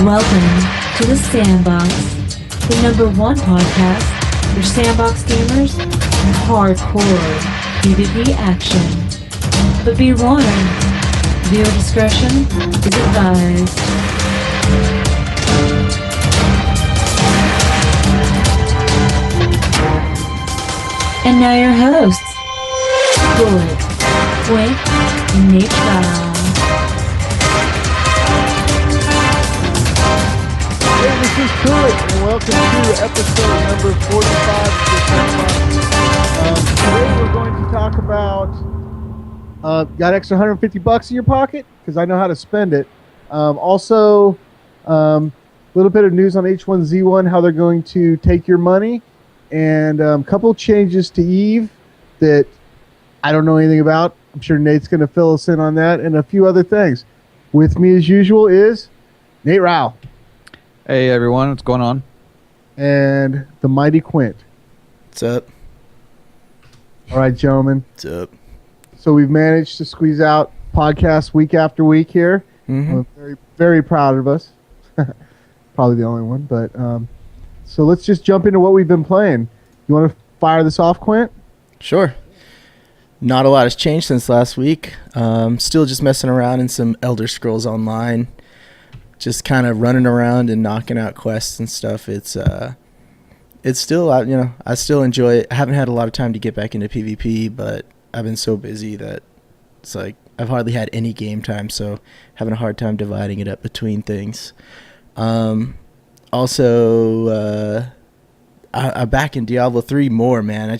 Welcome to the Sandbox, the #1 podcast for Sandbox gamers and hardcore PvP action. But be warned, viewer discretion is advised. And now your hosts, Bullet, Quint, and Nate. This is Cooley, and welcome to episode number 45 of the Sandbox. Today we're going to talk about got extra $150 in your pocket? Because I know how to spend it. Also, a little bit of news on H1Z1, how they're going to take your money, and a couple changes to EVE that I don't know anything about. I'm sure Nate's going to fill us in on that, and a few other things. With me, as usual, is Nate Rao. Hey everyone, what's going on? And the mighty Quint. What's up? All right, gentlemen. What's up? So we've managed to squeeze out podcasts week after week here. Mm-hmm. I'm very, very proud of us. Probably the only one, but so let's just jump into what we've been playing. You want to fire this off, Quint? Sure. Not a lot has changed since last week. Still just messing around in some Elder Scrolls Online. Just kind of running around and knocking out quests and stuff. It's still, I still enjoy it. I haven't had a lot of time to get back into PvP, but I've been so busy that it's like I've hardly had any game time, so having a hard time dividing it up between things. Also, I'm back in Diablo 3 more, man. I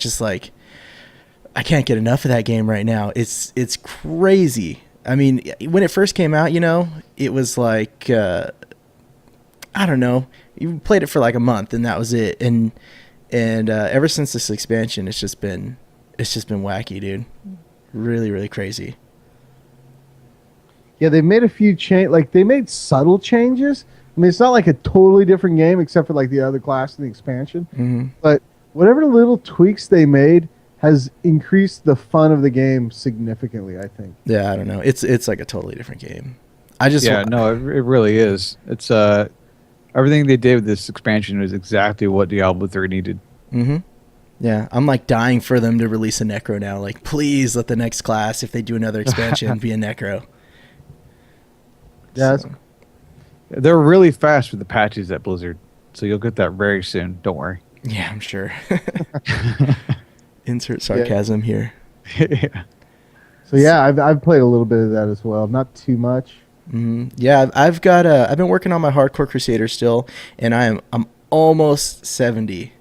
can't get enough of that game right now. It's crazy. I mean, when it first came out, it was like, I don't know, you played it for like a month and that was it. And ever since this expansion, it's just been wacky, dude. Really, really crazy. Yeah, they made a few they made subtle changes. I mean, it's not like a totally different game except for like the other class in the expansion. Mm-hmm. But whatever little tweaks they made has increased the fun of the game significantly, I think. Yeah, I don't know. It's like a totally different game. It really is. It's everything they did with this expansion was exactly what Diablo 3 needed. Mm-hmm. Yeah, I'm like dying for them to release a Necro now. Like, please let the next class, if they do another expansion, be a Necro. Yeah, So. They're really fast with the patches at Blizzard, so you'll get that very soon. Don't worry. Yeah, I'm sure. Insert sarcasm here. Yeah. So yeah, I've played a little bit of that as well. Not too much. Mm-hmm. Yeah, I've been working on my Hardcore Crusader still, and I'm almost 70.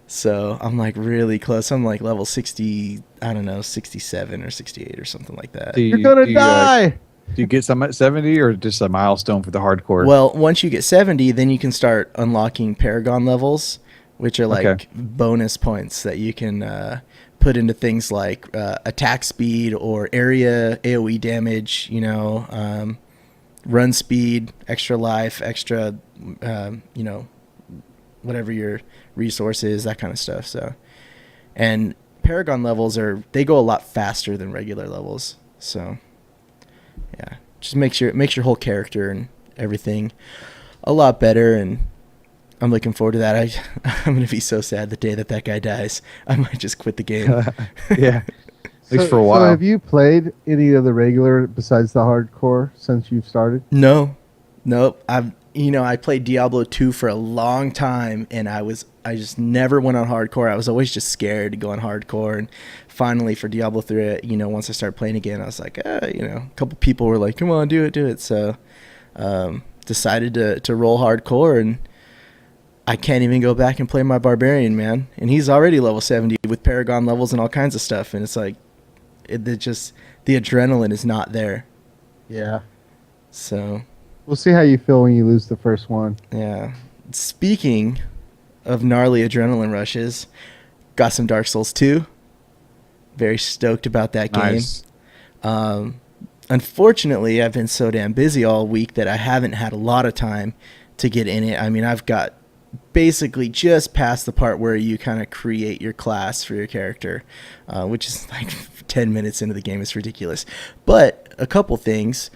So I'm like really close. I'm like level 60, I don't know, 67 or 68 or something like that. You're gonna die. Do you get some at 70 or just a milestone for the hardcore? Well, once you get 70, then you can start unlocking Paragon levels, which are like bonus points that you can put into things like attack speed or area AoE damage, run speed, extra life, extra, whatever your resource is, that kind of stuff. So, and Paragon levels they go a lot faster than regular levels. So, yeah, just makes your whole character and everything a lot better, and I'm looking forward to that. I'm going to be so sad the day that guy dies. I might just quit the game. Yeah, at least for a while. So have you played any of the regular besides the hardcore since you've started? Nope. I played Diablo 2 for a long time, and I just never went on hardcore. I was always just scared to go on hardcore, and finally for Diablo 3, once I started playing again, I was like, a couple people were like, come on, do it. So decided to roll hardcore, and I can't even go back and play my barbarian, man. And he's already level 70 with Paragon levels and all kinds of stuff. And it's like, the adrenaline is not there. Yeah. So We'll see how you feel when you lose the first one. yeah. Speaking of gnarly adrenaline rushes, got some Dark Souls 2. Very stoked about that game. Nice. Unfortunately, I've been so damn busy all week that I haven't had a lot of time to get in it. I mean, I've got basically just past the part where you kind of create your class for your character, which is like 10 minutes into the game. It's ridiculous. But a couple things.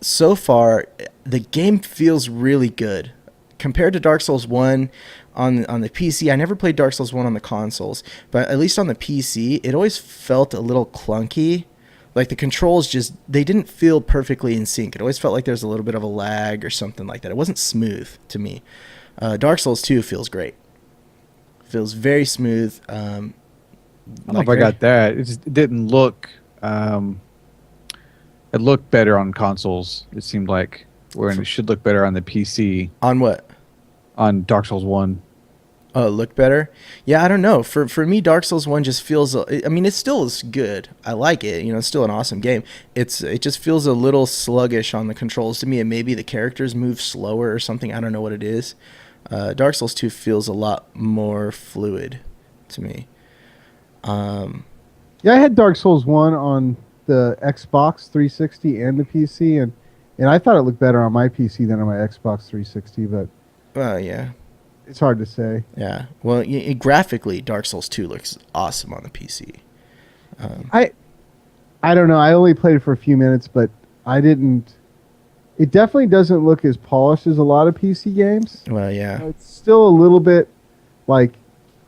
so far, the game feels really good compared to Dark Souls 1 on the PC. I never played Dark Souls 1 on the consoles, but at least on the PC, it always felt a little clunky. Like the controls they didn't feel perfectly in sync. It always felt like there was a little bit of a lag or something like that. It wasn't smooth to me. Dark Souls 2 feels great. Feels very smooth. I don't know if I got that. It didn't look. It looked better on consoles. It seemed like, where it should look better on the PC. On what? On Dark Souls 1. Oh, look better? Yeah, I don't know. For me, Dark Souls 1 just feels, I mean, it still is good. I like it. You know, it's still an awesome game. It just feels a little sluggish on the controls to me, and maybe the characters move slower or something. I don't know what it is. Dark Souls 2 feels a lot more fluid to me. Yeah, I had Dark Souls 1 on the Xbox 360 and the PC, and I thought it looked better on my PC than on my Xbox 360, but Yeah. it's hard to say. Yeah. Well, graphically, Dark Souls 2 looks awesome on the PC. I don't know. I only played it for a few minutes, but I didn't. It definitely doesn't look as polished as a lot of PC games. Well, yeah. It's still a little bit like,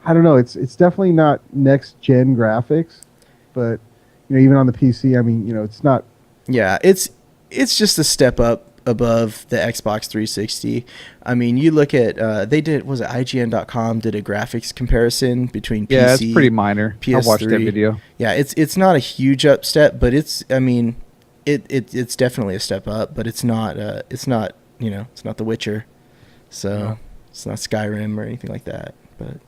I don't know. It's definitely not next gen graphics, but even on the PC, I mean, it's not. Yeah, it's just a step up above the Xbox 360. I mean, you look at was it IGN.com did a graphics comparison between PC. Yeah, it's pretty minor. PS3. I watched that video. Yeah, it's not a huge up step, but it's it's definitely a step up, but it's not it's not The Witcher. So, No. It's not Skyrim or anything like that, but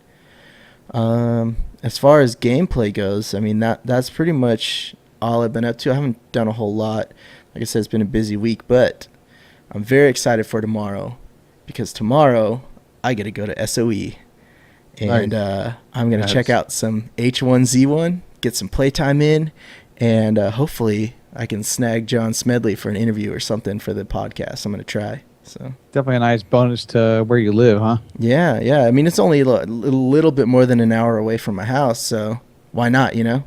as far as gameplay goes, I mean that's pretty much all I've been up to. I haven't done a whole lot. Like I said, it's been a busy week, but I'm very excited for tomorrow because tomorrow I get to go to SOE, and I'm going to check out some H1Z1, get some playtime in, and hopefully I can snag John Smedley for an interview or something for the podcast. I'm going to try. So Definitely a nice bonus to where you live, huh? yeah. I mean, it's only a little bit more than an hour away from my house, so why not? Yeah,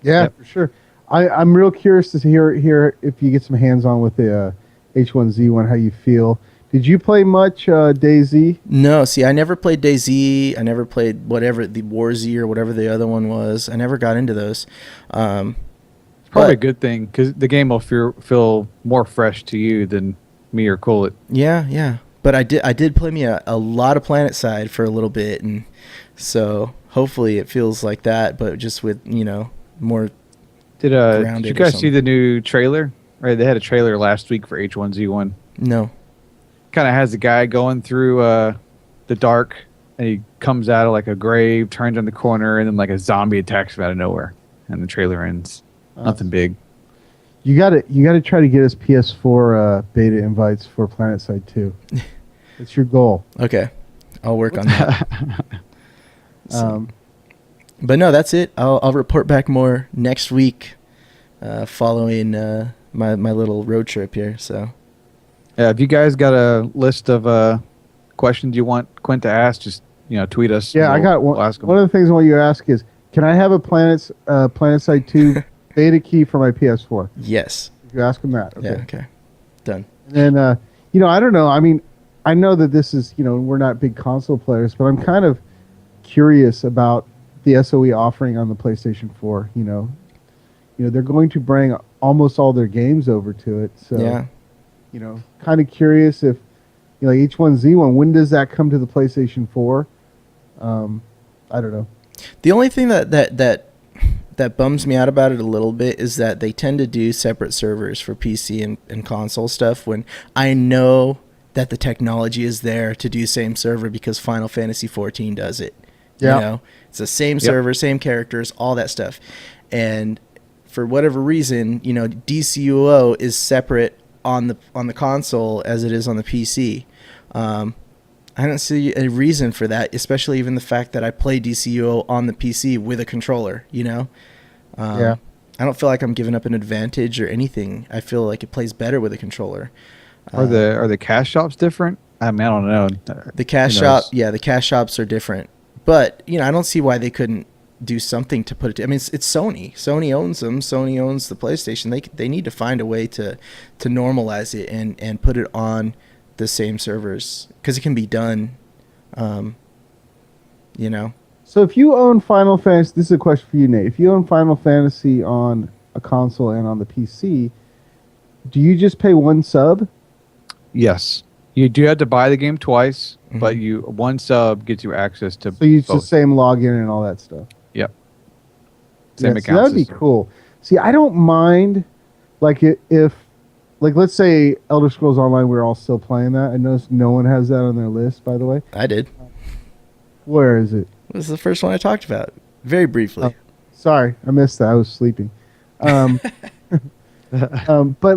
Yep. for sure. I'm real curious to hear if you get some hands on with the H1Z1, how you feel. Did you play much DayZ? No, see, I never played DayZ. I never played whatever the War Z or whatever the other one was. I never got into those. It's probably a good thing because the game will feel more fresh to you than me or Colet. Yeah. But I did play me a lot of PlanetSide for a little bit, and so hopefully it feels like that, but just with more. Did grounded you or guys see something. the new trailer? Right, they had a trailer last week for H1Z1. No. Kind of has the guy going through the dark, and he comes out of like a grave, turns on the corner, and then like a zombie attacks him out of nowhere, and the trailer ends. Nothing big. You got to try to get us PS4 beta invites for PlanetSide 2. It's your goal. Okay, I'll work on that. Um, But no, that's it. I'll report back more next week, following my little road trip here. So Yeah, if you guys got a list of questions you want Quint to ask, just tweet us. yeah, I got one. We'll ask 'em. One of the things I want you to ask is, can I have a PlanetSide 2 beta key for my PS4? yes, You ask them that. Okay. yeah, okay, done. And then, I don't know. I mean, I know that this is, we're not big console players, but I'm kind of curious about the SOE offering on the PlayStation 4. They're going to bring almost all their games over to it. So, Yeah. Kind of curious if, H1Z1, when does that come to the PlayStation 4? I don't know. The only thing that bums me out about it a little bit is that they tend to do separate servers for PC and console stuff when I know that the technology is there to do same server because Final Fantasy 14 does it. Yeah. It's the same server, same characters, all that stuff. And for whatever reason, DCUO is separate on the console as it is on the PC. I don't see a reason for that, especially even the fact that I play DCUO on the PC with a controller, Yeah. I don't feel like I'm giving up an advantage or anything. I feel like it plays better with a controller. Are the cash shops different? I mean, I don't know. The cash Who knows? the cash shops are different. But, I don't see why they couldn't do something to put it. I mean, it's Sony. Sony owns them. Sony owns the PlayStation. They need to find a way to normalize it and put it on the same servers, because it can be done. You know. So if you own Final Fantasy, this is a question for you, Nate. If you own Final Fantasy on a console and on the PC, do you just pay one sub? Yes. You do have to buy the game twice, Mm-hmm. but one sub gets you access to So you use the both. same login and all that stuff. Yep. Same Yeah, account that would be system. cool. See, I don't mind, like, if, like, let's say Elder Scrolls Online, we're all still playing that. I noticed no one has that on their list, by the way. I did. Where is it? This is the first one I talked about, very briefly. Oh. Sorry, I missed that. I was sleeping. But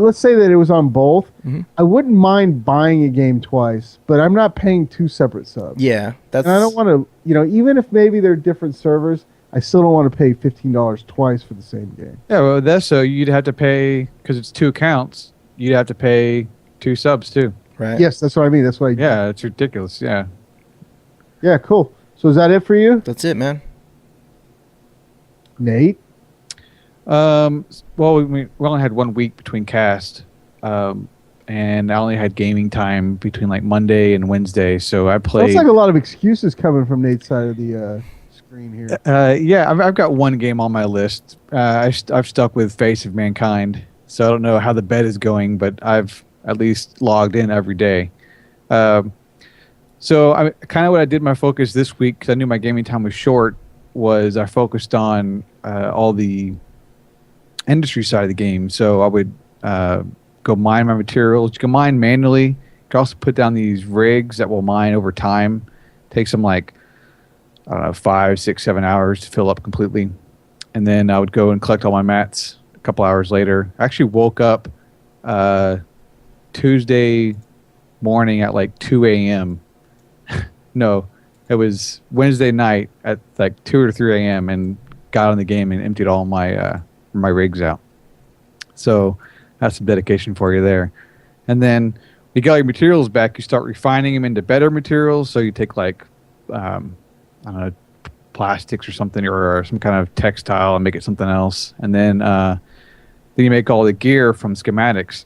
let's say that it was on both. Mm-hmm. I wouldn't mind buying a game twice, but I'm not paying two separate subs. Yeah, that's. And I don't want to, even if maybe they're different servers, I still don't want to pay $15 twice for the same game. Yeah, well, that's so you'd have to pay, because it's two accounts, you'd have to pay two subs too. Right. Yes, that's what I mean. That's what I Yeah, it's ridiculous. Yeah. Yeah, cool. So is that it for you, That's it, man. Nate? Well, we only had 1 week between cast, and I only had gaming time between like Monday and Wednesday, so I played. Sounds like a lot of excuses coming from Nate's side of the screen here. Yeah, I've got one game on my list. I've stuck with Face of Mankind, so I don't know how the bet is going, but I've at least logged in every day. So I kind of what I did my focus this week, because I knew my gaming time was short, was I focused on all the industry side of the game. So I would go mine my materials. You can mine manually. You can also put down these rigs that will mine over time. Takes them like, I don't know, 5, 6, 7 hours to fill up completely. And then I would go and collect all my mats a couple hours later. I actually woke up Tuesday morning at like 2 a.m. No, it was Wednesday night at like 2 or 3 a.m. and got on the game and emptied all my my rigs out. So that's some dedication for you there. And then you got your materials back, you start refining them into better materials. So you take like, I don't know, plastics or something, or some kind of textile and make it something else. And then you make all the gear from schematics.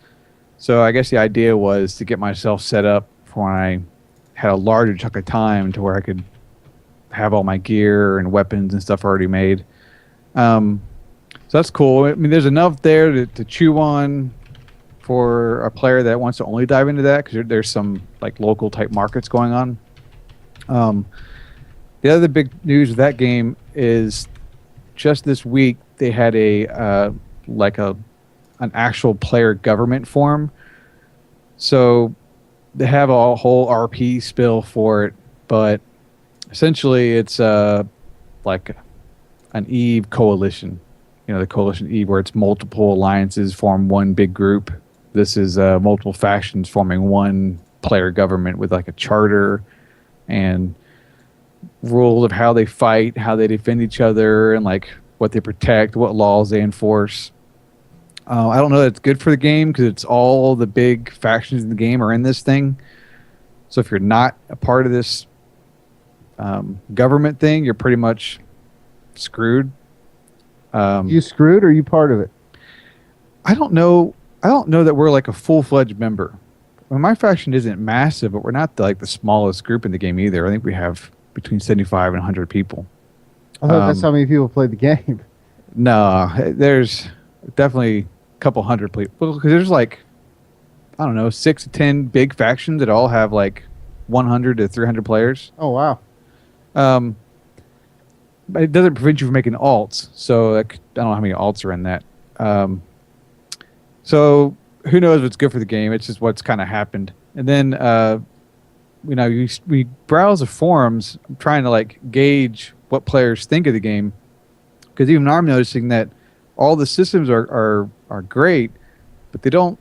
So I guess the idea was to get myself set up for when I had a larger chunk of time to where I could have all my gear and weapons and stuff already made. So that's cool. I mean, there's enough there to chew on for a player that wants to only dive into that, because there's some like local type markets going on. The other big news of that game is just this week they had an actual player government forum. So they have a whole RP spill for it, but essentially it's like an EVE coalition. The coalition EVE, where it's multiple alliances form one big group. This is multiple factions forming one player government with like a charter and rules of how they fight, how they defend each other, and like what they protect, what laws they enforce. I don't know that it's good for the game, because it's all the big factions in the game are in this thing. So if you're not a part of this government thing, you're pretty much screwed. You screwed, or are you part of it? I don't know that we're like a full-fledged member. Well, my faction isn't massive, but we're not the smallest group in the game either. I think we have between 75 and 100 people. I thought that's how many people played the game. No, there's definitely a couple hundred people. Because there's like, I don't know, 6 to 10 big factions that all have like 100 to 300 players. Oh, wow. But it doesn't prevent you from making alts. So I don't know how many alts are in that. So who knows what's good for the game? It's just what's kind of happened. And then we browse the forums, trying to like gauge what players think of the game, because even I'm noticing that all the systems are great, but they don't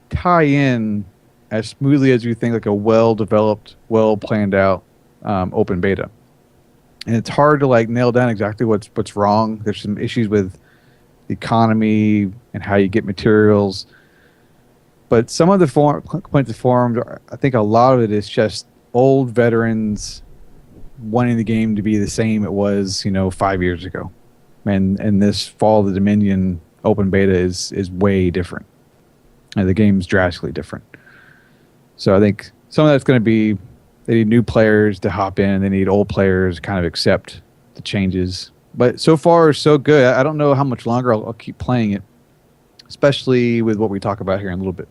tie in as smoothly as you think, like a well-developed, well-planned out open beta. And it's hard to like nail down exactly what's wrong. There's some issues with the economy and how you get materials. But some of the complaints of forums, I think a lot of it is just old veterans wanting the game to be the same it was, 5 years ago. And this Fall of the Dominion open beta is way different. And the game's drastically different. So I think some of that's going to be they need new players to hop in. They need old players to kind of accept the changes. But so far, so good. I don't know how much longer I'll keep playing it, especially with what we talk about here in a little bit.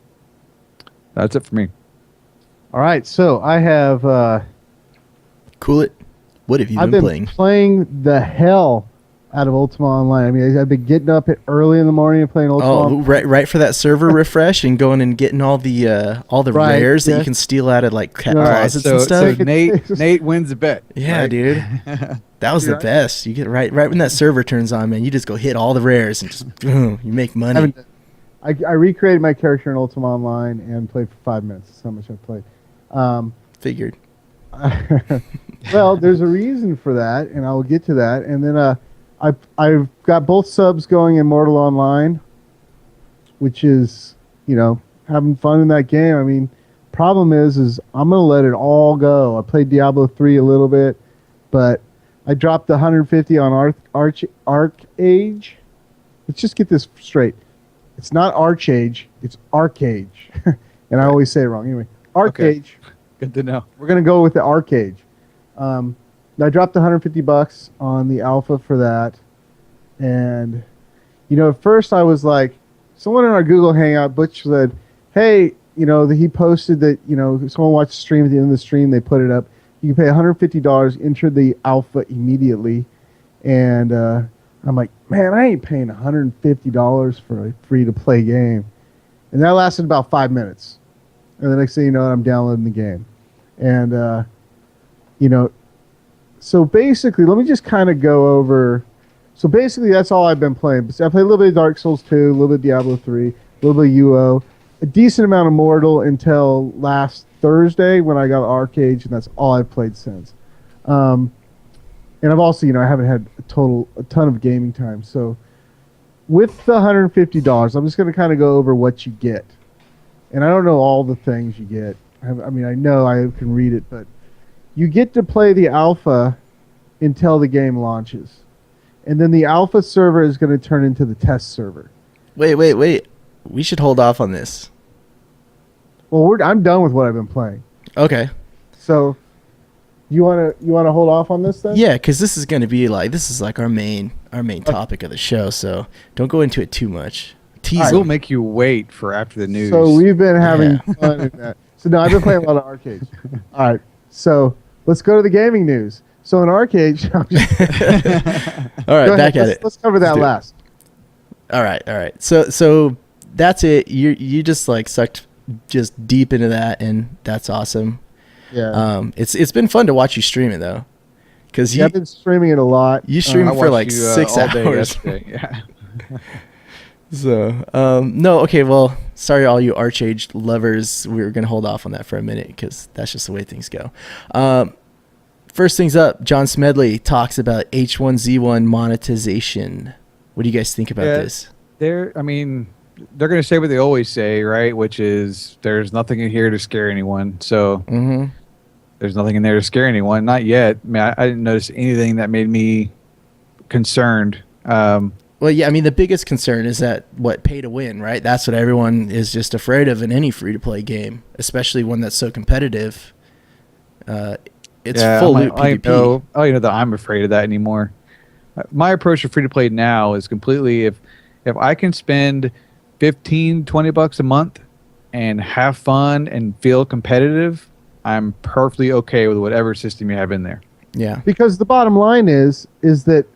That's it for me. All right, so I have... Cool it. What have you I've been been playing? playing the hell out of Ultima Online. I mean, I've been getting up early in the morning and playing Ultima Online. Right for that server refresh and going and getting all the Right, rares that yeah. you can steal out of like All right, closets and stuff. So Nate wins the bet. Yeah, right? dude. That was the Right. best. You get right when that server turns on, man. You just go hit all the rares and just boom, you make money. I recreated my character in Ultima Online and played for 5 minutes. That's how much I played. Figured. Well, there's a reason for that, and I will get to that. And then I've got both subs going in Mortal Online, which is, having fun in that game. I mean, problem is I'm going to let it all go. I played Diablo 3 a little bit, but I dropped the 150 on ArcheAge. Let's just get this straight. It's not ArcheAge, it's ArcheAge. And I always say it wrong. Anyway, ArcheAge. Okay. Good to know. We're going to go with the ArcheAge. I dropped $150 on the alpha for that. And, at first I was like, someone in our Google Hangout, Butch said, hey, he posted that, someone watched the stream. At the end of the stream, they put it up. You can pay $150, enter the alpha immediately. And I'm like, man, I ain't paying $150 for a free-to-play game. And that lasted about 5 minutes. And the next thing you know, I'm downloading the game. And, so basically, let me just kind of go over. So basically, that's all I've been playing. I played a little bit of Dark Souls 2, a little bit of Diablo 3, a little bit of UO, a decent amount of Mortal until last Thursday when I got ArcheAge, and that's all I've played since. And I've also, I haven't had a ton of gaming time. So with the $150, I'm just going to kind of go over what you get. And I don't know all the things you get. I know I can read it, but you get to play the alpha until the game launches. And then the alpha server is going to turn into the test server. Wait. We should hold off on this. Well, I'm done with what I've been playing. Okay. So you want to hold off on this then? Yeah, because this is like our main topic of the show. So don't go into it too much. Tease. We'll make you wait for after the news. So we've been having fun in that. So no, I've been playing a lot of ArcheAge. All right. So let's go to the gaming news. So in ArcheAge, All right, back at it. Let's cover that last. All right. So that's it. You just like sucked just deep into that, and that's awesome. Yeah. It's been fun to watch you stream it though, because I've been streaming it a lot. you stream I it for watched like you, 6 all day hours. yesterday. Yeah. So no, okay. Well, sorry, all you ArcheAge lovers. We were gonna hold off on that for a minute because that's just the way things go. First things up, John Smedley talks about H1Z1 monetization. What do you guys think about this? They're going to say what they always say, right? Which is there's nothing in here to scare anyone. So there's nothing in there to scare anyone. Not yet. I didn't notice anything that made me concerned. Well, yeah, the biggest concern is that pay to win, right? That's what everyone is just afraid of in any free-to-play game, especially one that's so competitive. It's full loot PvP. I know that I'm afraid of that anymore. My approach to free to play now is completely if I can spend $15-20 a month and have fun and feel competitive, I'm perfectly okay with whatever system you have in there. Yeah. Because the bottom line is that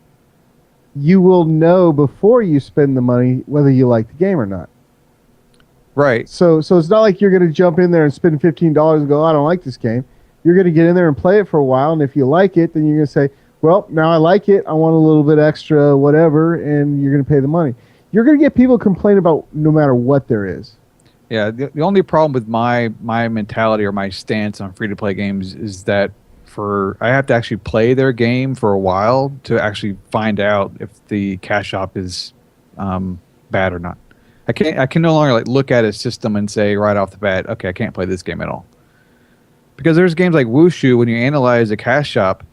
you will know before you spend the money whether you like the game or not. Right. So it's not like you're going to jump in there and spend $15 and go, I don't like this game. You're going to get in there and play it for a while, and if you like it, then you're going to say, well, now I like it, I want a little bit extra, whatever, and you're going to pay the money. You're going to get people complain about no matter what there is. Yeah, the only problem with my mentality or my stance on free-to-play games is that I have to actually play their game for a while to actually find out if the cash shop is bad or not. I can no longer look at a system and say right off the bat, okay, I can't play this game at all. Because there's games like Wushu, when you analyze the cash shop,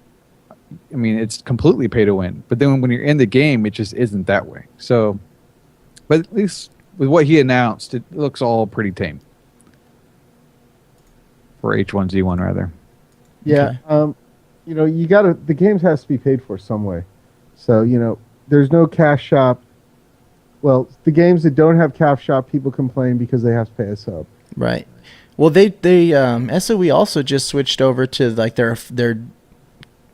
I mean, it's completely pay to win. But then when you're in the game, it just isn't that way. So, but at least with what he announced, it looks all pretty tame for H1Z1 rather. Yeah. Okay. The games has to be paid for some way. So, there's no cash shop. Well, the games that don't have cash shop, people complain because they have to pay a sub. Right. Well, they SOE also just switched over to like their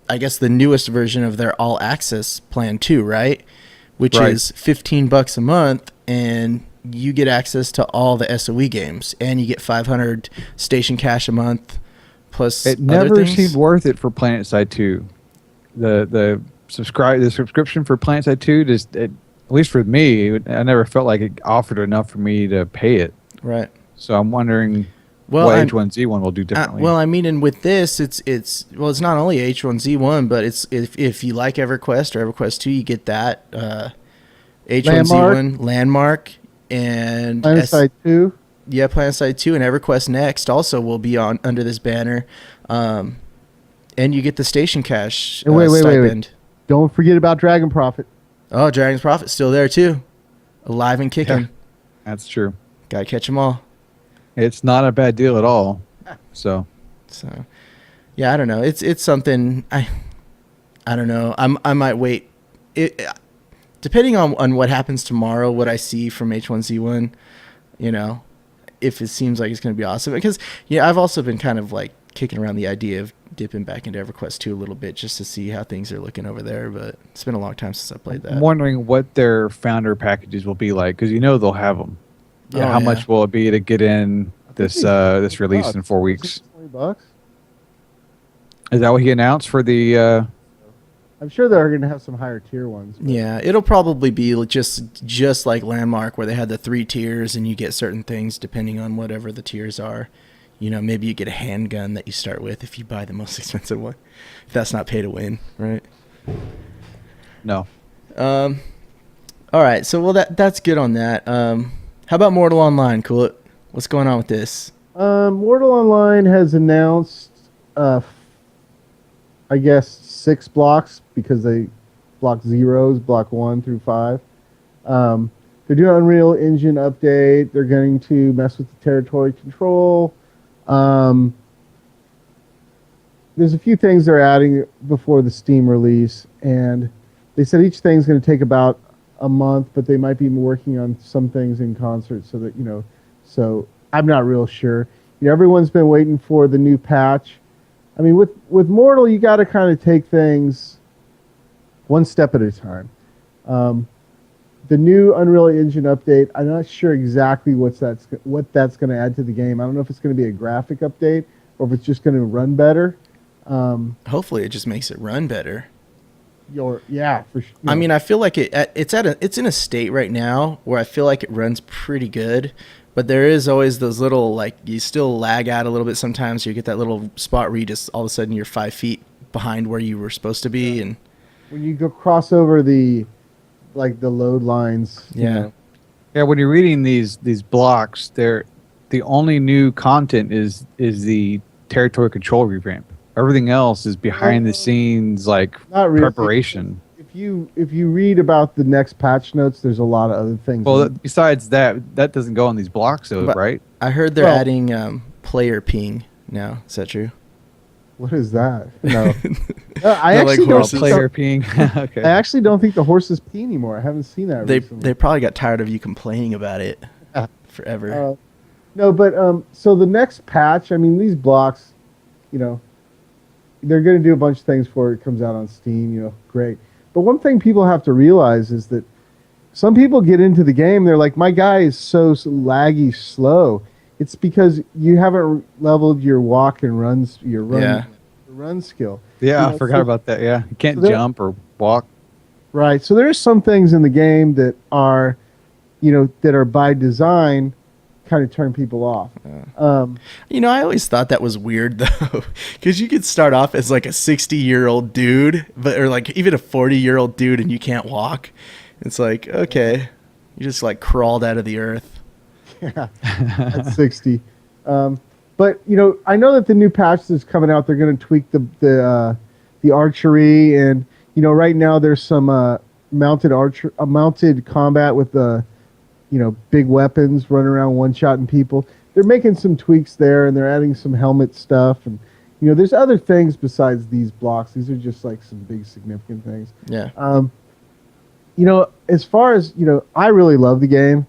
I guess the newest version of their all access plan too, right? Which is $15 a month, and you get access to all the SOE games, and you get 500 station cash a month. Plus, it other never things. seemed worth it for PlanetSide 2. The subscription for PlanetSide 2 just at least for me, I never felt like it offered enough for me to pay it. Right. So I'm wondering what H1Z1 will do differently. Well, I mean, and with this, it's not only H1Z1, but it's if you like EverQuest or EverQuest 2, you get that H1Z1 Landmark and PlanetSide 2. Yeah, PlanetSide 2 and EverQuest Next also will be on under this banner, and you get the station cash stipend. Wait. Don't forget about Dragon Prophet. Oh, Dragon's Prophet's still there too, alive and kicking. Yeah, that's true. Gotta catch them all. It's not a bad deal at all. So yeah, I don't know. It's something I don't know. I might wait. Depending on what happens tomorrow, what I see from H1Z1, if it seems like it's going to be awesome. Because I've also been kind of like kicking around the idea of dipping back into EverQuest 2 a little bit just to see how things are looking over there. But it's been a long time since I played that. I'm wondering what their founder packages will be like, because they'll have them. How much will it be to get in this release in 4 weeks? $20. Is that what he announced for the? I'm sure they're going to have some higher tier ones. Yeah, it'll probably be just like Landmark, where they had the 3 tiers and you get certain things depending on whatever the tiers are. Maybe you get a handgun that you start with if you buy the most expensive one. If that's not pay to win, right? No. All right, so that's good on that. How about Mortal Online? Cool. What's going on with this? Mortal Online has announced, I guess, 6 blocks because they block zeros, block 1 through 5. They're doing Unreal Engine update. They're going to mess with the territory control. There's a few things they're adding before the Steam release, and they said each thing's going to take about a month, but they might be working on some things in concert so that, so I'm not real sure. Everyone's been waiting for the new patch. I mean, with Mortal, you got to kind of take things one step at a time. The new Unreal Engine update, I'm not sure exactly what that's going to add to the game. I don't know if it's going to be a graphic update or if it's just going to run better. Hopefully, it just makes it run better. For sure. I mean, I feel like it's in a state right now where I feel like it runs pretty good, but there is always those little, you still lag out a little bit sometimes. You get that little spot where you just all of a sudden you're 5 feet behind where you were supposed to be, and when you go cross over the load lines. Yeah. Yeah, when you're reading these blocks, the only new content is the territory control revamp. Everything else is behind the scenes, not really. Preparation. If you read about the next patch notes, there's a lot of other things. Well, besides that doesn't go on these blocks, though, right? I heard they're adding player ping now. Is that true? What is that? No. I actually don't player peeing. Okay. I actually don't think the horses pee anymore. I haven't seen that recently. They probably got tired of you complaining about it forever. No, but so the next patch, I mean, these blocks, they're going to do a bunch of things before it comes out on Steam, great. But one thing people have to realize is that some people get into the game, they're like, my guy is so laggy slow. It's because you haven't leveled your walk and runs, your run skill. Yeah, I forgot about that. Yeah, you can't jump or walk. Right. So there's some things in the game that are, that are by design, kind of turn people off. I always thought that was weird though, because you could start off as like a 60-year-old dude, or like even a 40-year-old dude, and you can't walk. It's like, okay, you just crawled out of the earth. Yeah, at 60. But I know that the new patch that's coming out, they're going to tweak the the archery, and right now there's some mounted combat with the big weapons running around one-shotting people. They're making some tweaks there, and they're adding some helmet stuff, and there's other things besides these blocks. These are just like some big significant things. Yeah. As far as I really love the game.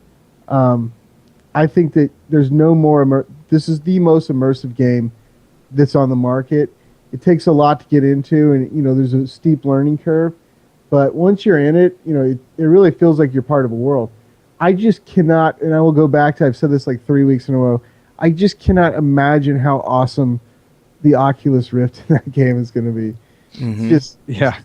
I think that there's no more. This is the most immersive game that's on the market. It takes a lot to get into, and there's a steep learning curve. But once you're in it, it really feels like you're part of a world. I just cannot, and I will go back to, I've said this like 3 weeks in a row, I just cannot imagine how awesome the Oculus Rift in that game is going to be. Mm-hmm. It's just,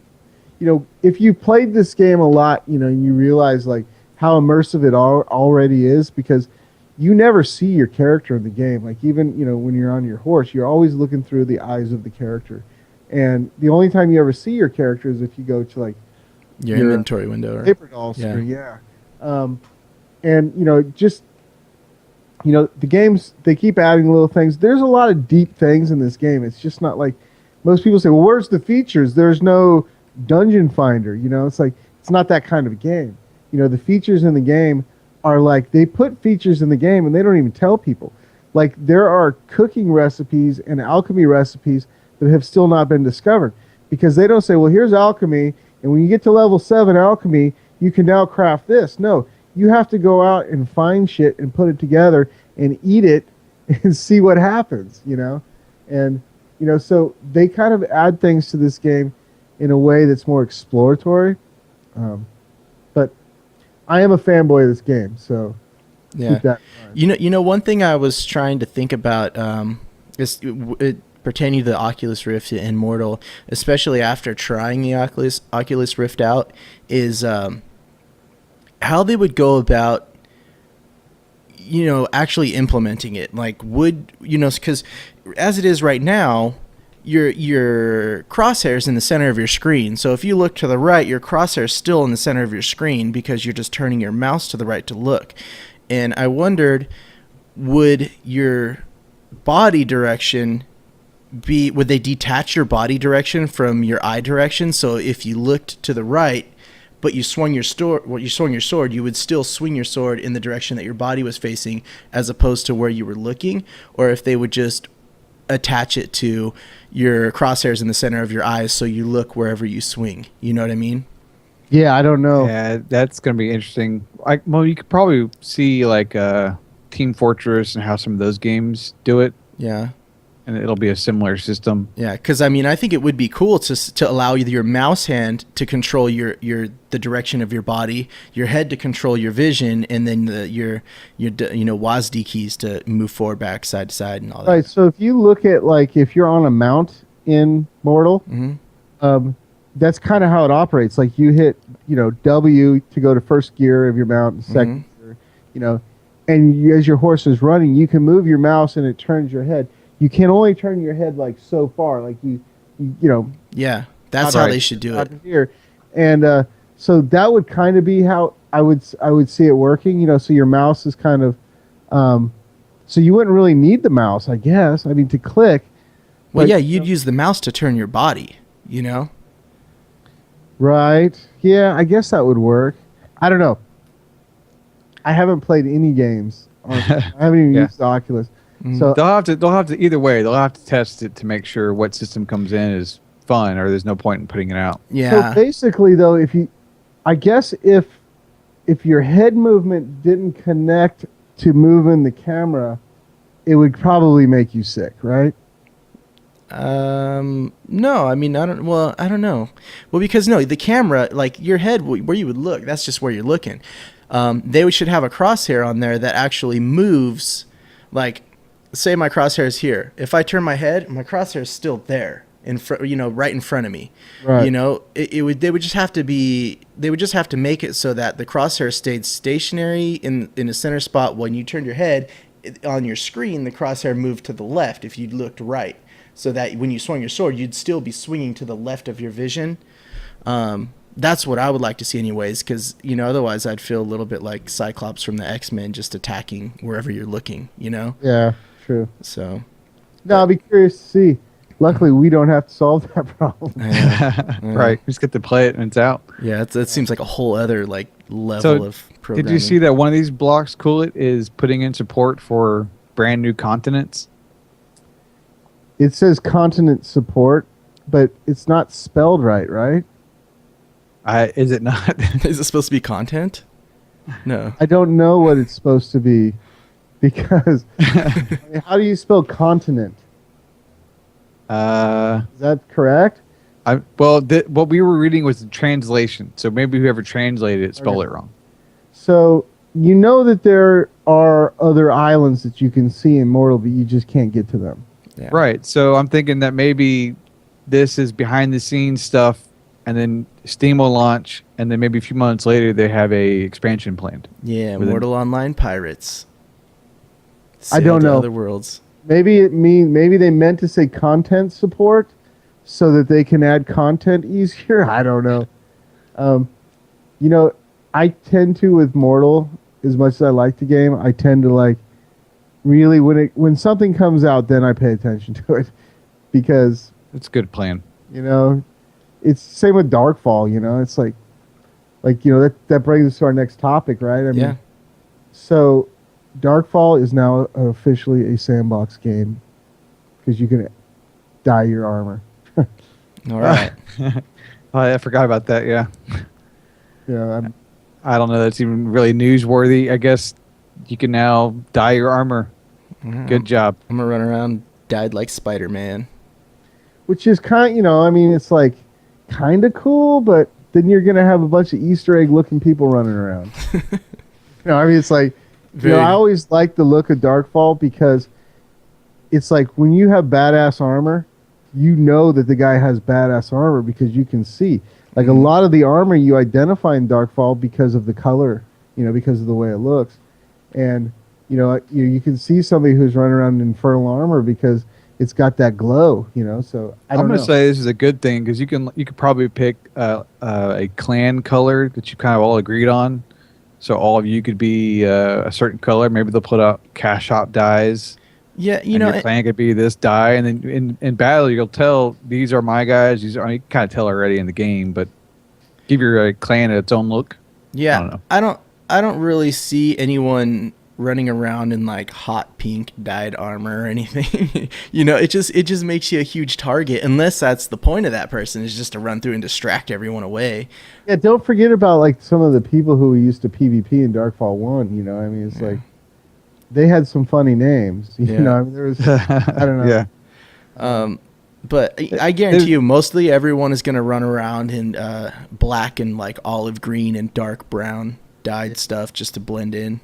if you played this game a lot, and you realize like how immersive it already is, because you never see your character in the game. Like even, when you're on your horse, you're always looking through the eyes of the character. And the only time you ever see your character is if you go to like your inventory window or paper doll screen. Yeah. And just the games, they keep adding little things. There's a lot of deep things in this game. It's just not like most people say, well, where's the features? There's no dungeon finder. It's like, it's not that kind of a game. The features in the game are like, they put features in the game and they don't even tell people. Like there are cooking recipes and alchemy recipes that have still not been discovered, because they don't say, well, here's alchemy, and when you get to level 7 alchemy, you can now craft this. No, you have to go out and find shit and put it together and eat it and see what happens, And, so they kind of add things to this game in a way that's more exploratory. But I am a fanboy of this game, so keep that in mind. One thing I was trying to think about is pertaining to the Oculus Rift and Mortal, especially after trying the Oculus Rift out, is how they would go about actually implementing it. Like because as it is right now, your crosshair's in the center of your screen. So if you look to the right, your crosshair's still in the center of your screen because you're just turning your mouse to the right to look. And I wondered, would your body direction would they detach your body direction from your eye direction? So if you looked to the right, but you swung your sword, you would still swing your sword in the direction that your body was facing, as opposed to where you were looking, or if they would just attach it to your crosshairs in the center of your eyes so you look wherever you swing. You know what I mean? Yeah, I don't know. Yeah, that's going to be interesting. You could probably see like Team Fortress and how some of those games do it. Yeah. And it'll be a similar system. Yeah, because I think it would be cool to allow your mouse hand to control the direction of your body, your head to control your vision, and then your WASD keys to move forward, back, side to side, and all that. Right. So if you look at like if you're on a mount in Mortal, that's kind of how it operates. Like you hit W to go to first gear of your mount, and second gear, and as your horse is running, you can move your mouse and it turns your head. You can only turn your head like so far, like you know. Yeah, that's how they should do it. Here, and so that would kind of be how I would see it working. So your mouse is kind of, so you wouldn't really need the mouse, I guess. I mean, to click. Well, yeah, you'd use the mouse to turn your body. Right. Yeah, I guess that would work. I don't know. I haven't played any games. I haven't even used the Oculus. So they'll have to either way. They'll have to test it to make sure what system comes in is fun, or there's no point in putting it out. So Yeah. basically, though, if your head movement didn't connect to moving the camera, it would probably make you sick, right? No, I mean, I don't know. Well, because the camera, like your head, where you would look, that's just where you're looking. They should have a crosshair on there that actually moves. Like, say my crosshair is here. If I turn my head, my crosshair is still there in front, right in front of me. Right. They would just have to make it so that the crosshair stayed stationary in a center spot. When you turned your head on your screen, the crosshair moved to the left if you looked right, so that when you swung your sword, you'd still be swinging to the left of your vision. That's what I would like to see anyways, because, otherwise I'd feel a little bit like Cyclops from the X-Men, just attacking wherever you're looking, Yeah, true. So. No, I'll be curious to see. Luckily, we don't have to solve that problem. Right. Just get to play it and it's out. Yeah, that seems like a whole other like level So, of programming. did you see that one of these blocks, Cool It, is putting in support for brand new continents? It says continent support, but it's not spelled right, right? Is it not? Is it supposed to be content? No. I don't know what it's supposed to be because I mean, how do you spell continent? Is that correct? What we were reading was the translation, so maybe whoever translated it spelled it wrong. So you know that there are other islands that you can see in Mortal, but you just can't get to them. Yeah. Right. So I'm thinking that maybe this is behind the scenes stuff, and then Steam will launch, and then maybe a few months later they have a expansion planned. Yeah, Mortal Online Pirates. I don't Sail to know. Other worlds. Maybe they meant to say content support so that they can add content easier. I don't know. You know, I tend to with Mortal, as much as I like the game, I tend to like really when something comes out, then I pay attention to it because It's a good plan. you know it's the same with Darkfall. You know, it's like you know that brings us to our next topic, right? I mean, Yeah. So Darkfall is now officially a sandbox game because you can dye your armor. All right. I forgot about that. Yeah. Yeah, I don't know. That's even really newsworthy. I guess you can now dye your armor. Good job. I'm gonna run around dyed like Spider-Man. which is kind, you know, I mean, it's like kind of cool, but then you're gonna have a bunch of Easter egg looking people running around. You know, I mean, it's like, you know, I always like the look of Darkfall because it's like when you have badass armor, you know that the guy has badass armor because you can see. Like a lot of the armor you identify in Darkfall because of the color, you know, because of the way it looks. And, you know, you can see somebody who's running around in infernal armor because it's got that glow, you know. So I'm going to say this is a good thing because you could probably pick a clan color that you kind of all agreed on. So all of you could be a certain color. Maybe they'll put out cash shop dyes. Yeah, you and know, your clan could be this dye, and then in battle you'll tell these are my guys. These are, you can kind of tell already in the game, but give your clan its own look. yeah, I don't know. I don't really see anyone running around in like hot pink dyed armor or anything. You know, it just makes you a huge target unless that's the point of that person, is just to run through and distract everyone away. Yeah, don't forget about like some of the people who used to PvP in Darkfall 1, you know. I mean, it's like they had some funny names. You know, I mean, there was I don't know. Yeah. But I guarantee you, mostly everyone is going to run around in black and like olive green and dark brown dyed stuff just to blend in.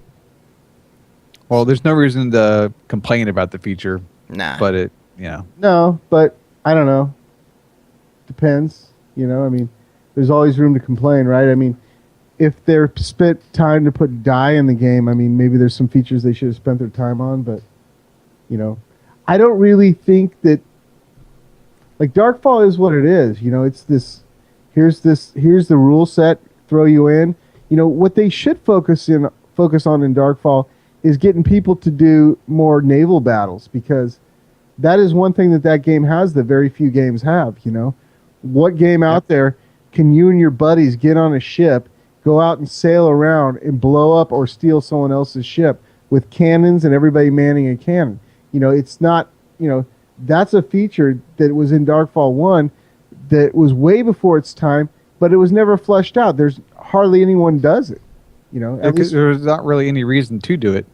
Well, there's no reason to complain about the feature, Nah. but it, you know. No, but I don't know. Depends, you know. I mean, there's always room to complain, right? I mean, if they're spent time to put dye in the game, I mean, maybe there's some features they should have spent their time on, but you know, I don't really think that. Like Darkfall is what it is, you know. It's this. Here's the rule set. Throw you in. You know what they should focus on in Darkfall is getting people to do more naval battles, because that is one thing that game has that very few games have. You know, what game out there can you and your buddies get on a ship, go out and sail around and blow up or steal someone else's ship with cannons and everybody manning a cannon? You know, it's not, you know, that's a feature that was in Darkfall 1 that was way before its time, but it was never fleshed out. There's hardly anyone does it. You know, at least there's not really any reason to do it.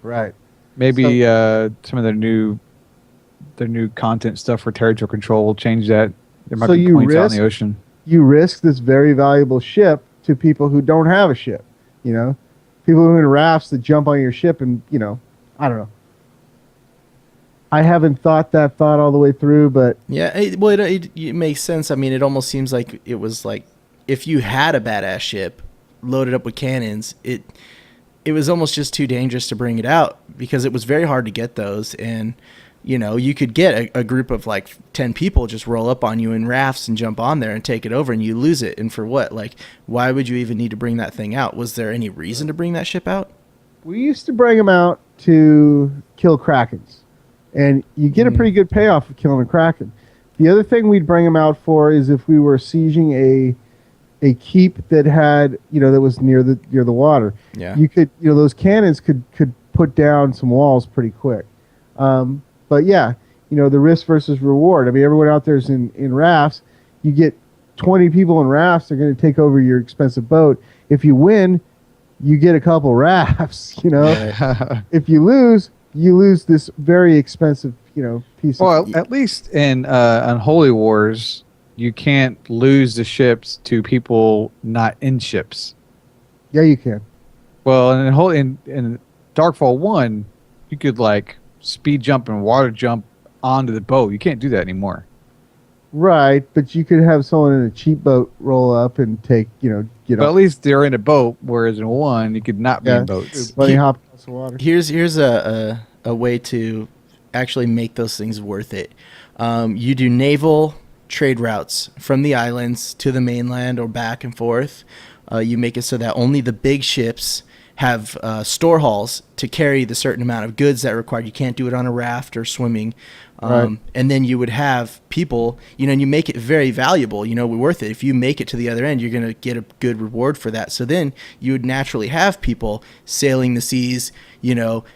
Right. Maybe some of their new content stuff for territorial control will change that. There might be points out in the ocean. You risk this very valuable ship to people who don't have a ship. You know, people who are in rafts that jump on your ship, and you know, I don't know. I haven't thought all the way through, but Yeah, it makes sense. I mean, it almost seems like it was like if you had a badass ship loaded up with cannons, it was almost just too dangerous to bring it out, because it was very hard to get those. And you know, you could get a group of like 10 people just roll up on you in rafts and jump on there and take it over, and you lose it. And for what? Like, why would you even need to bring that thing out? Was there any reason to bring that ship out? we used to bring them out to kill Krakens. And you get a pretty good payoff of killing a Kraken. The other thing we'd bring them out for is if we were sieging a keep that had, that was near the water. Yeah. You could, those cannons could put down some walls pretty quick. But yeah, the risk versus reward. I mean, everyone out there is in rafts. You get 20 people in rafts, they're going to take over your expensive boat. If you win, you get a couple rafts, If you lose this very expensive, piece Well, of... at least in Unholy Wars, you can't lose the ships to people not in ships. Yeah, you can. Well, in Darkfall 1, you could like speed jump and water jump onto the boat. You can't do that anymore. Right, but you could have someone in a cheap boat roll up and take, get But at least they're in a boat, whereas in 1, you could not be in boats. Bunny hop across the water. Here's a way to actually make those things worth it. You do naval trade routes from the islands to the mainland or back and forth. You make it so that only the big ships have store halls to carry the certain amount of goods that are required. You can't do it on a raft or swimming. Right. And then you would have people, and you make it very valuable, worth it. If you make it to the other end, you're going to get a good reward for that. So then you would naturally have people sailing the seas,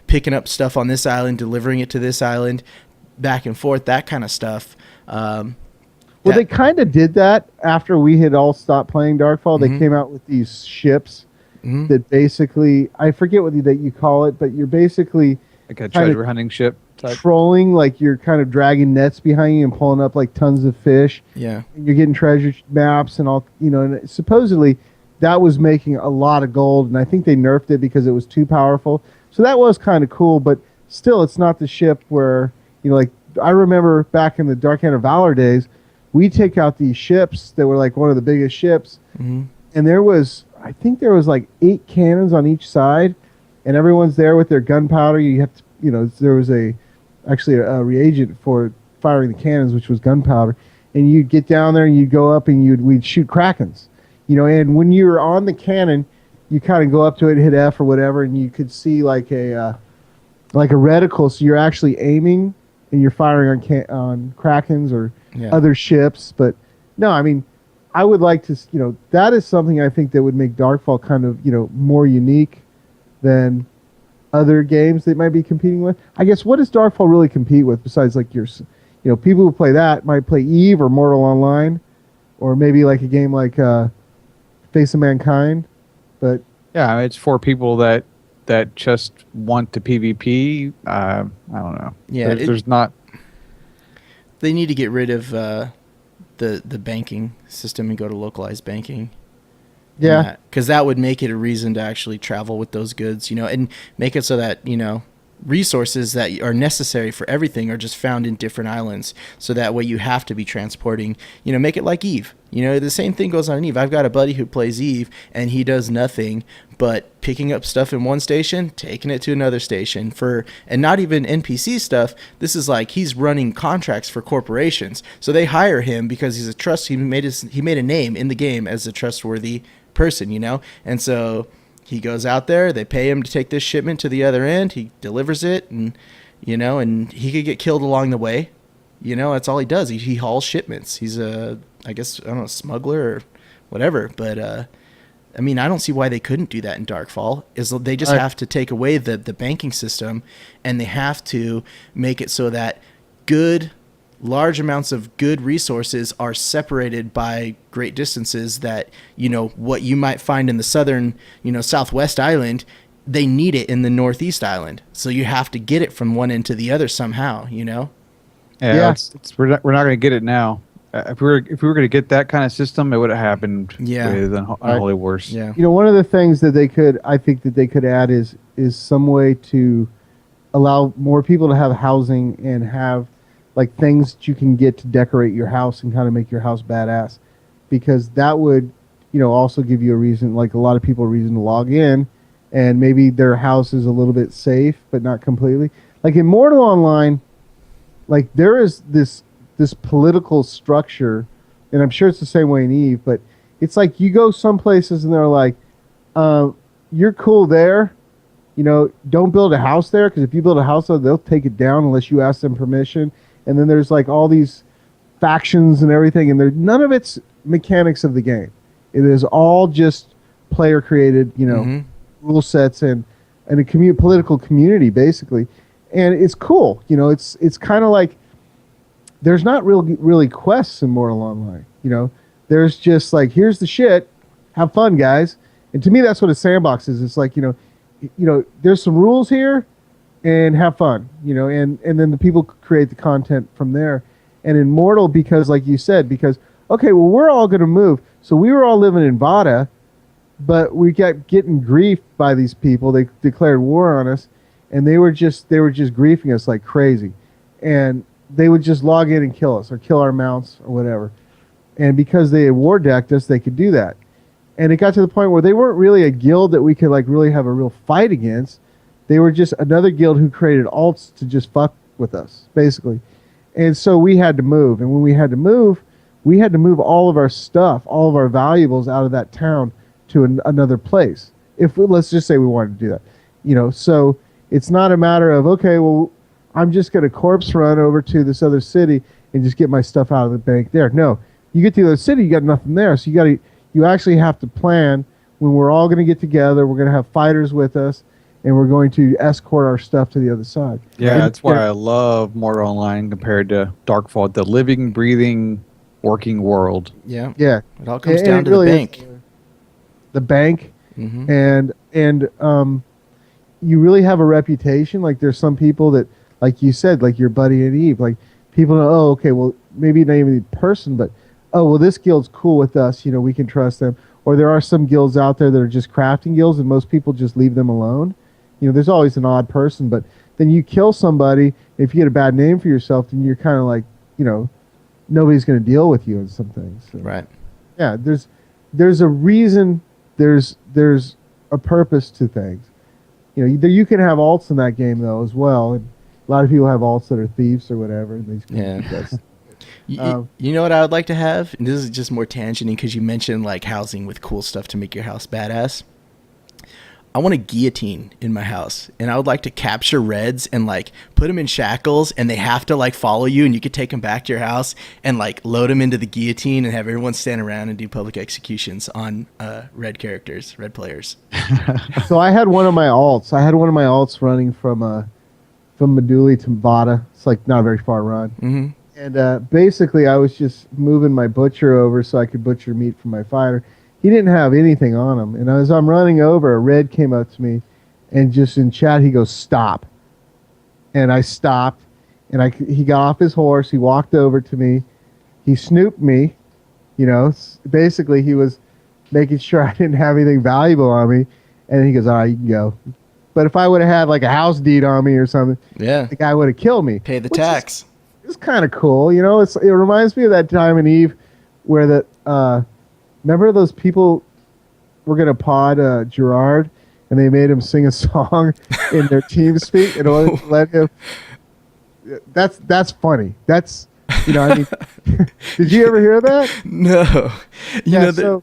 picking up stuff on this island, delivering it to this island, back and forth, that kind of stuff. Well, they kind of did that after we had all stopped playing Darkfall. Mm-hmm. They came out with these ships Mm-hmm. that basically, I forget what that you call it, but you're basically Like a treasure hunting ship type. trolling, like you're kind of dragging nets behind you and pulling up like tons of fish. Yeah. And you're getting treasure maps and all, and supposedly that was making a lot of gold, and I think they nerfed it because it was too powerful. So that was kind of cool, but still, it's not the ship where, like, I remember back in the Dark Hand of Valor days, we take out these ships that were like one of the biggest ships, Mm-hmm. and I think there was like 8 cannons on each side, and everyone's there with their gunpowder. You have to, there was actually a reagent for firing the cannons, which was gunpowder, and you'd get down there and you'd go up and we'd shoot krakens, and when you're on the cannon, you kind of go up to it, hit F or whatever, and you could see like a reticle, so you're actually aiming and you're firing on krakens or other ships. But no, I mean, I would like to, that is something I think that would make Darkfall kind of, more unique than other games they might be competing with. I guess, what does Darkfall really compete with besides like people who play that might play Eve or Mortal Online, or maybe like a game like Face of Mankind. But yeah, it's for people that just want to PvP. I don't know. Yeah, there's not. They need to get rid of the banking system and go to localized banking. yeah, because that would make it a reason to actually travel with those goods, and make it so that resources that are necessary for everything are just found in different islands. So that way you have to be transporting. Make it like Eve. The same thing goes on in Eve. I've got a buddy who plays Eve, and he does nothing but picking up stuff in one station, taking it to another station and not even NPC stuff. This is like he's running contracts for corporations, so they hire him because he's he made a name in the game as a trustworthy person, and so he goes out there, they pay him to take this shipment to the other end, he delivers it, and and he could get killed along the way. That's all he does. He hauls shipments. He's a smuggler or whatever. But I mean, I don't see why they couldn't do that in Darkfall. They just have to take away the banking system, and they have to make it so that large amounts of good resources are separated by great distances. That what you might find in the southern, southwest island, they need it in the northeast island. So you have to get it from one end to the other somehow. Yeah. We're not going to get it now. If we were going to get that kind of system, it would have happened with Unholy Wars. Yeah. One of the things that I think they could add is some way to allow more people to have housing and have like things that you can get to decorate your house and kind of make your house badass, because that would, also give you a reason, like a lot of people, a reason to log in, and maybe their house is a little bit safe, but not completely. Like in Mortal Online, like there is this political structure, and I'm sure it's the same way in Eve, but it's like you go some places and they're like, you're cool there, don't build a house there, because if you build a house there, they'll take it down unless you ask them permission. And then there's like all these, factions and everything, and none of it's mechanics of the game. It is all just player created, rule sets and a political community basically, and it's cool. It's kind of like there's not really quests in Mortal Online. There's just like, here's the shit, have fun, guys. And to me, that's what a sandbox is. It's like there's some rules here, and have fun. And then the people create the content from there. And in Mortal, because like you said, okay, well, we're all going to move. So we were all living in Vada, but we kept getting grief by these people. They declared war on us, and they were just griefing us like crazy. And they would just log in and kill us or kill our mounts or whatever. And because they had war decked us, they could do that. And it got to the point where they weren't really a guild that we could like really have a real fight against. They were just another guild who created alts to just fuck with us, basically. And so we had to move. And when we had to move all of our stuff, all of our valuables out of that town to another place. Let's just say we wanted to do that. So it's not a matter of, okay, well, I'm just going to corpse run over to this other city and just get my stuff out of the bank there. No, you get to the other city, you got nothing there. So you actually have to plan when we're all going to get together. We're going to have fighters with us, and we're going to escort our stuff to the other side. Yeah, that's why I love Mortal Online compared to Darkfall, the living, breathing, working world. Yeah. Yeah. It all comes down to the bank. The bank. Mm-hmm. And you really have a reputation. Like there's some people that, like you said, like your buddy and Eve, like people know, oh, okay, well, maybe not even the person, but, oh, well, this guild's cool with us. We can trust them. Or there are some guilds out there that are just crafting guilds, and most people just leave them alone. There's always an odd person, but then you kill somebody. If you get a bad name for yourself, then you're kind of like, nobody's going to deal with you in some things. So, right. Yeah, there's a reason. There's a purpose to things. You can have alts in that game though as well, and a lot of people have alts that are thieves or whatever. And you know what I would like to have? And this is just more tangenting because you mentioned like housing with cool stuff to make your house badass. I want a guillotine in my house, and I would like to capture reds and like put them in shackles, and they have to like follow you, and you could take them back to your house and like load them into the guillotine and have everyone stand around and do public executions on red characters, red players. So I had one of my alts running from Meduli to Vada. It's like not a very far run. Mm-hmm. And basically I was just moving my butcher over so I could butcher meat for my fighter. He didn't have anything on him. And as I'm running over, a red came up to me, and just in chat, he goes, "Stop." And I stopped, and he got off his horse. He walked over to me. He snooped me. Basically, he was making sure I didn't have anything valuable on me. And he goes, "All right, you can go." But if I would have had like a house deed on me or something, the guy would have killed me. Pay the tax. It's kind of cool. It reminds me of that time in Eve where remember those people were going to pod Gerard, and they made him sing a song in their team speak in order to let him. That's funny. That's, did you ever hear that? No.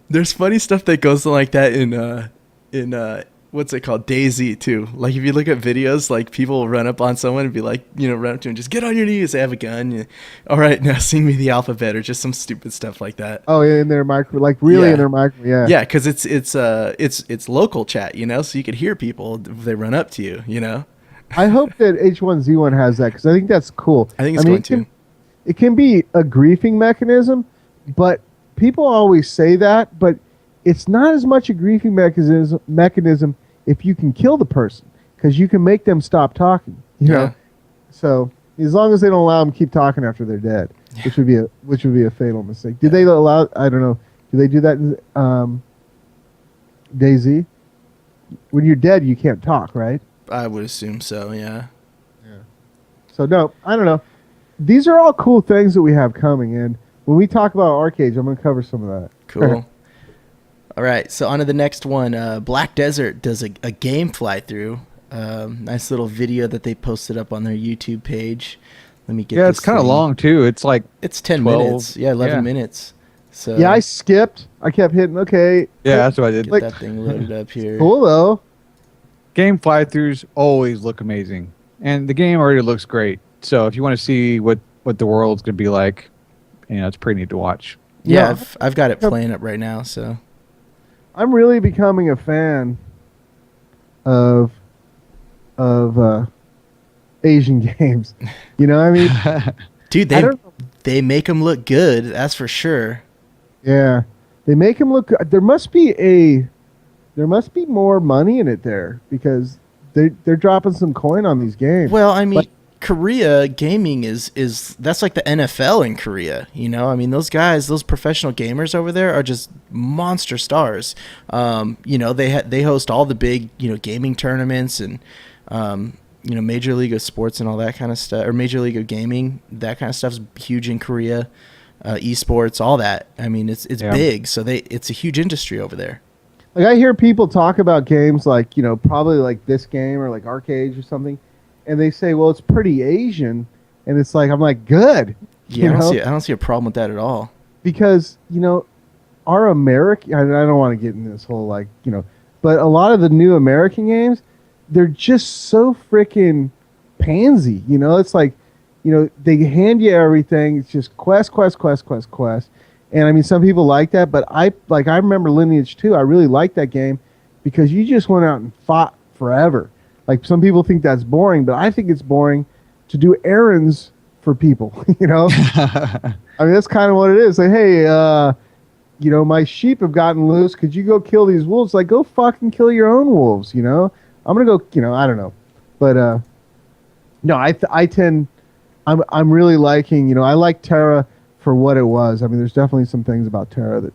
There's funny stuff that goes like that in what's it called? DayZ too. Like if you look at videos, like people will run up on someone and be like, run up to him, just get on your knees. They have a gun. All right, now sing me the alphabet, or just some stupid stuff like that. Oh, yeah, in their micro, like really in their micro, yeah. Yeah, because it's local chat, so you could hear people if they run up to you, I hope that H1Z1 has that, because I think that's cool. I think it's going to. It can be a griefing mechanism, but people always say that, but it's not as much a griefing mechanism if you can kill the person, because you can make them stop talking. So as long as they don't allow them to keep talking after they're dead, which would be a fatal mistake. Did they allow? I don't know. Do they do that in DayZ? When you're dead, you can't talk, right? I would assume so. Yeah. So no, I don't know. These are all cool things that we have coming, and when we talk about ArcheAge, I'm going to cover some of that. Cool. All right, so on to the next one. Black Desert does a game fly through. Nice little video that they posted up on their YouTube page. Let me get. Yeah, it's kind of long too. It's like 10 12, minutes. Yeah, 11 minutes. So yeah, I skipped. I kept hitting. Okay. Yeah, that's what I did. Get that thing loaded up here. Cool though. Game fly-throughs always look amazing, and the game already looks great. So if you want to see what the world's gonna be like, it's pretty neat to watch. Yeah, Yeah. I've got it playing up right now. So I'm really becoming a fan of Asian games. You know what I mean? dude, I don't know. they make them look good. That's for sure. Yeah, they make them look good. There must be more money in it there because they're dropping some coin on these games. Well, I mean, Like, Korea gaming is that's like the NFL in Korea. I mean, those guys, those professional gamers over there are just monster stars. They host all the big gaming tournaments and Major League of Sports and all that kind of stuff, or Major League of Gaming, that kind of stuff's huge in Korea. Esports, all that. I mean, it's big, so it's a huge industry over there. like I hear people talk about games like probably like this game or like ArcheAge or something, and they say, well, it's pretty Asian, and it's like I'm like good. Yeah, I don't see a problem with that at all. Because our American, I don't want to get into this whole but a lot of the new American games, they're just so freaking pansy. It's like they hand you everything. It's just quest. And I mean, some people like that, but I remember Lineage 2. I really liked that game because you just went out and fought forever. Like some people think that's boring, but I think it's boring to do errands for people. I mean, that's kind of what it is. Like, hey, my sheep have gotten loose. Could you go kill these wolves? Like, go fucking kill your own wolves. I'm gonna go. I don't know, but no, I'm really liking. I like Terra for what it was. I mean, there's definitely some things about Terra that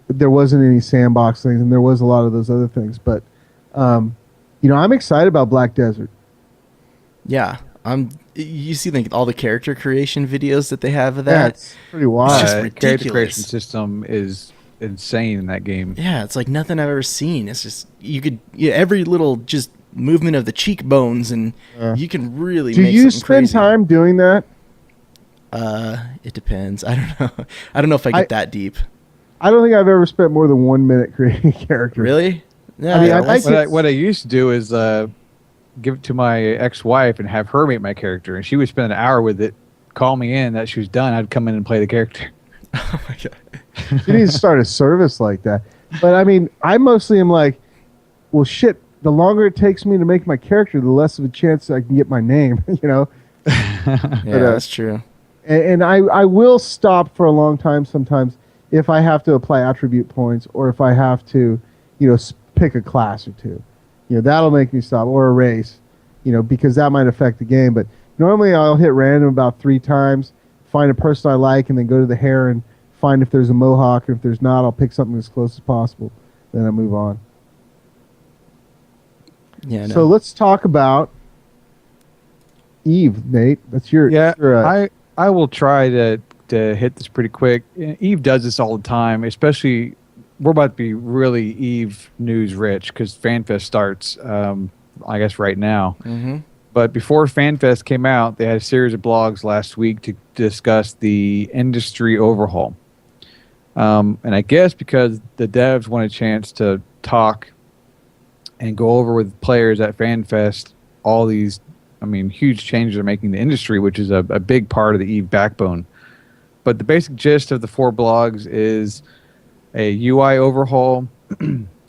there wasn't any sandbox things, and there was a lot of those other things. But I'm excited about Black Desert. Yeah, you see all the character creation videos that they have of that. Yeah, it's pretty wild. It's just Character ridiculous. creation system is insane in that game. Yeah, it's like nothing I've ever seen. It's just every little just movement of the cheekbones, and you can really Do make you something spend crazy. time doing that? It depends. I don't know. I don't know if I get that deep. I don't think I've ever spent more than 1 minute creating a character. Really? Yeah, I mean, that's- What I used to do is give it to my ex-wife and have her make my character, and she would spend an hour with it, call me in that she was done. I'd come in and play the character. oh my god. You need to start a service like that. But I mean, I mostly am like, well, shit. The longer it takes me to make my character, the less of a chance I can get my name. Yeah, that's true. And I will stop for a long time sometimes if I have to apply attribute points or if I have to, pick a class or two. That'll make me stop, or a race, because that might affect the game. But normally I'll hit random about 3 times, find a person I like, and then go to the hair and find if there's a mohawk. And if there's not, I'll pick something as close as possible. Then I move on. Yeah. No. So let's talk about Eve, Nate. That's your I will try to hit this pretty quick. Eve does this all the time, especially we're about to be really Eve news rich because FanFest starts, I guess, right now. Mm-hmm. But before FanFest came out, they had a series of blogs last week to discuss the industry overhaul. And I guess because the devs want a chance to talk and go over with players at FanFest all these, huge changes are making the industry, which is a big part of the Eve backbone. But the basic gist of the 4 blogs is a UI overhaul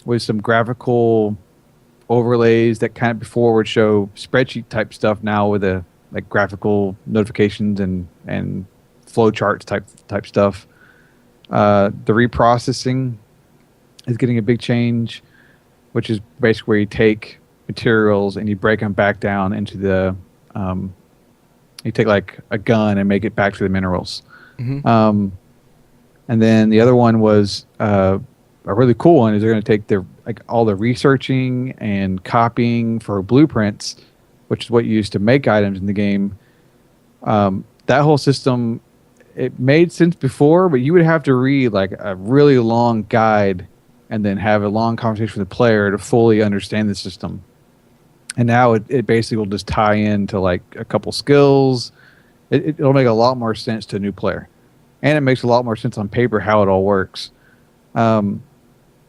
with some graphical overlays that kind of before would show spreadsheet type stuff, now with a graphical notifications and flow charts type stuff. The reprocessing is getting a big change, which is basically where you take materials and you break them back down into the you take like a gun and make it back to the minerals. Mm-hmm. And then the other one was a really cool one is they're going to take their all the researching and copying for blueprints, which is what you use to make items in the game. That whole system, it made sense before, but you would have to read like a really long guide and then have a long conversation with the player to fully understand the system. And now it basically will just tie into like a couple skills. It'll make a lot more sense to a new player. And it makes a lot more sense on paper how it all works. And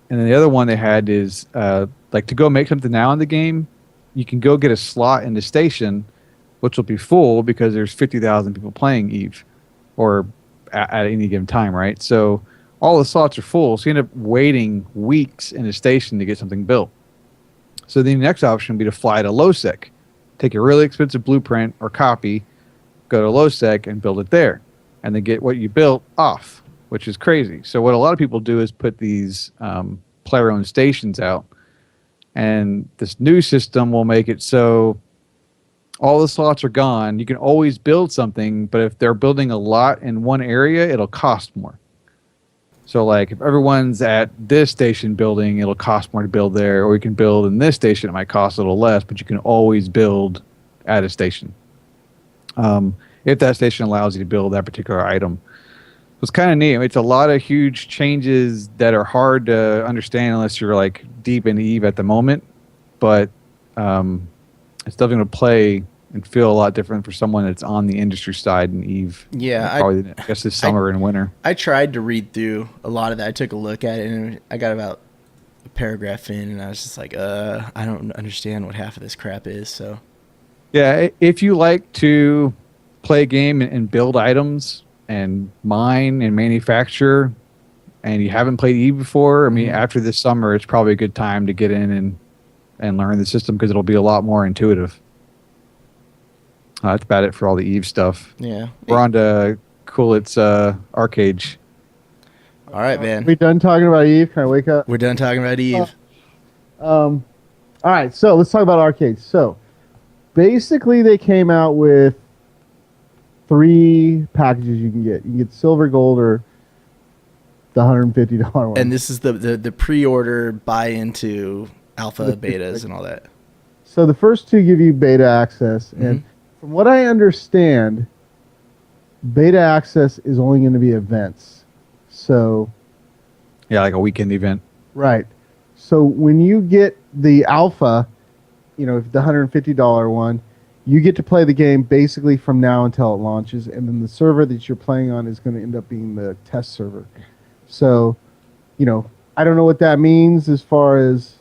then the other one they had is to go make something now in the game, you can go get a slot in the station, which will be full because there's 50,000 people playing Eve. Or at any given time, right? So all the slots are full, so you end up waiting weeks in a station to get something built. So the next option would be to fly to LowSec, take a really expensive blueprint or copy, go to LowSec and build it there, and then get what you built off, which is crazy. So what a lot of people do is put these player-owned stations out, and this new system will make it so all the slots are gone. You can always build something, but if they're building a lot in one area, it'll cost more. So like if everyone's at this station building, it'll cost more to build there, or you can build in this station, it might cost a little less, but you can always build at a station. If that station allows you to build that particular item. It's kind of neat. It's a lot of huge changes that are hard to understand unless you're like deep in Eve at the moment, but it's definitely going to play and feel a lot different for someone that's on the industry side in Eve. Yeah, probably I guess this summer and winter. I tried to read through a lot of that. I took a look at it, and I got about a paragraph in, and I was just like, I don't understand what half of this crap is. So, yeah, if you like to play a game and build items and mine and manufacture, and you haven't played Eve before, I mean, after this summer, it's probably a good time to get in and learn the system because it'll be a lot more intuitive. That's about it for all the Eve stuff. Yeah. We're on to Coolit's ArcheAge. All right, man. We done talking about Eve? Can I wake up? We're done talking about Eve. All right, so let's talk about ArcheAge. So basically they came out with 3 packages you can get. You can get silver, gold, or the $150 one. And this is the pre-order buy into alpha, betas, and all that. So the first 2 give you beta access, and from what I understand, beta access is only going to be events. So, yeah, like a weekend event. Right. So when you get the alpha, you know, the $150 one, you get to play the game basically from now until it launches, and then the server that you're playing on is going to end up being the test server. So, you know, I don't know what that means as far as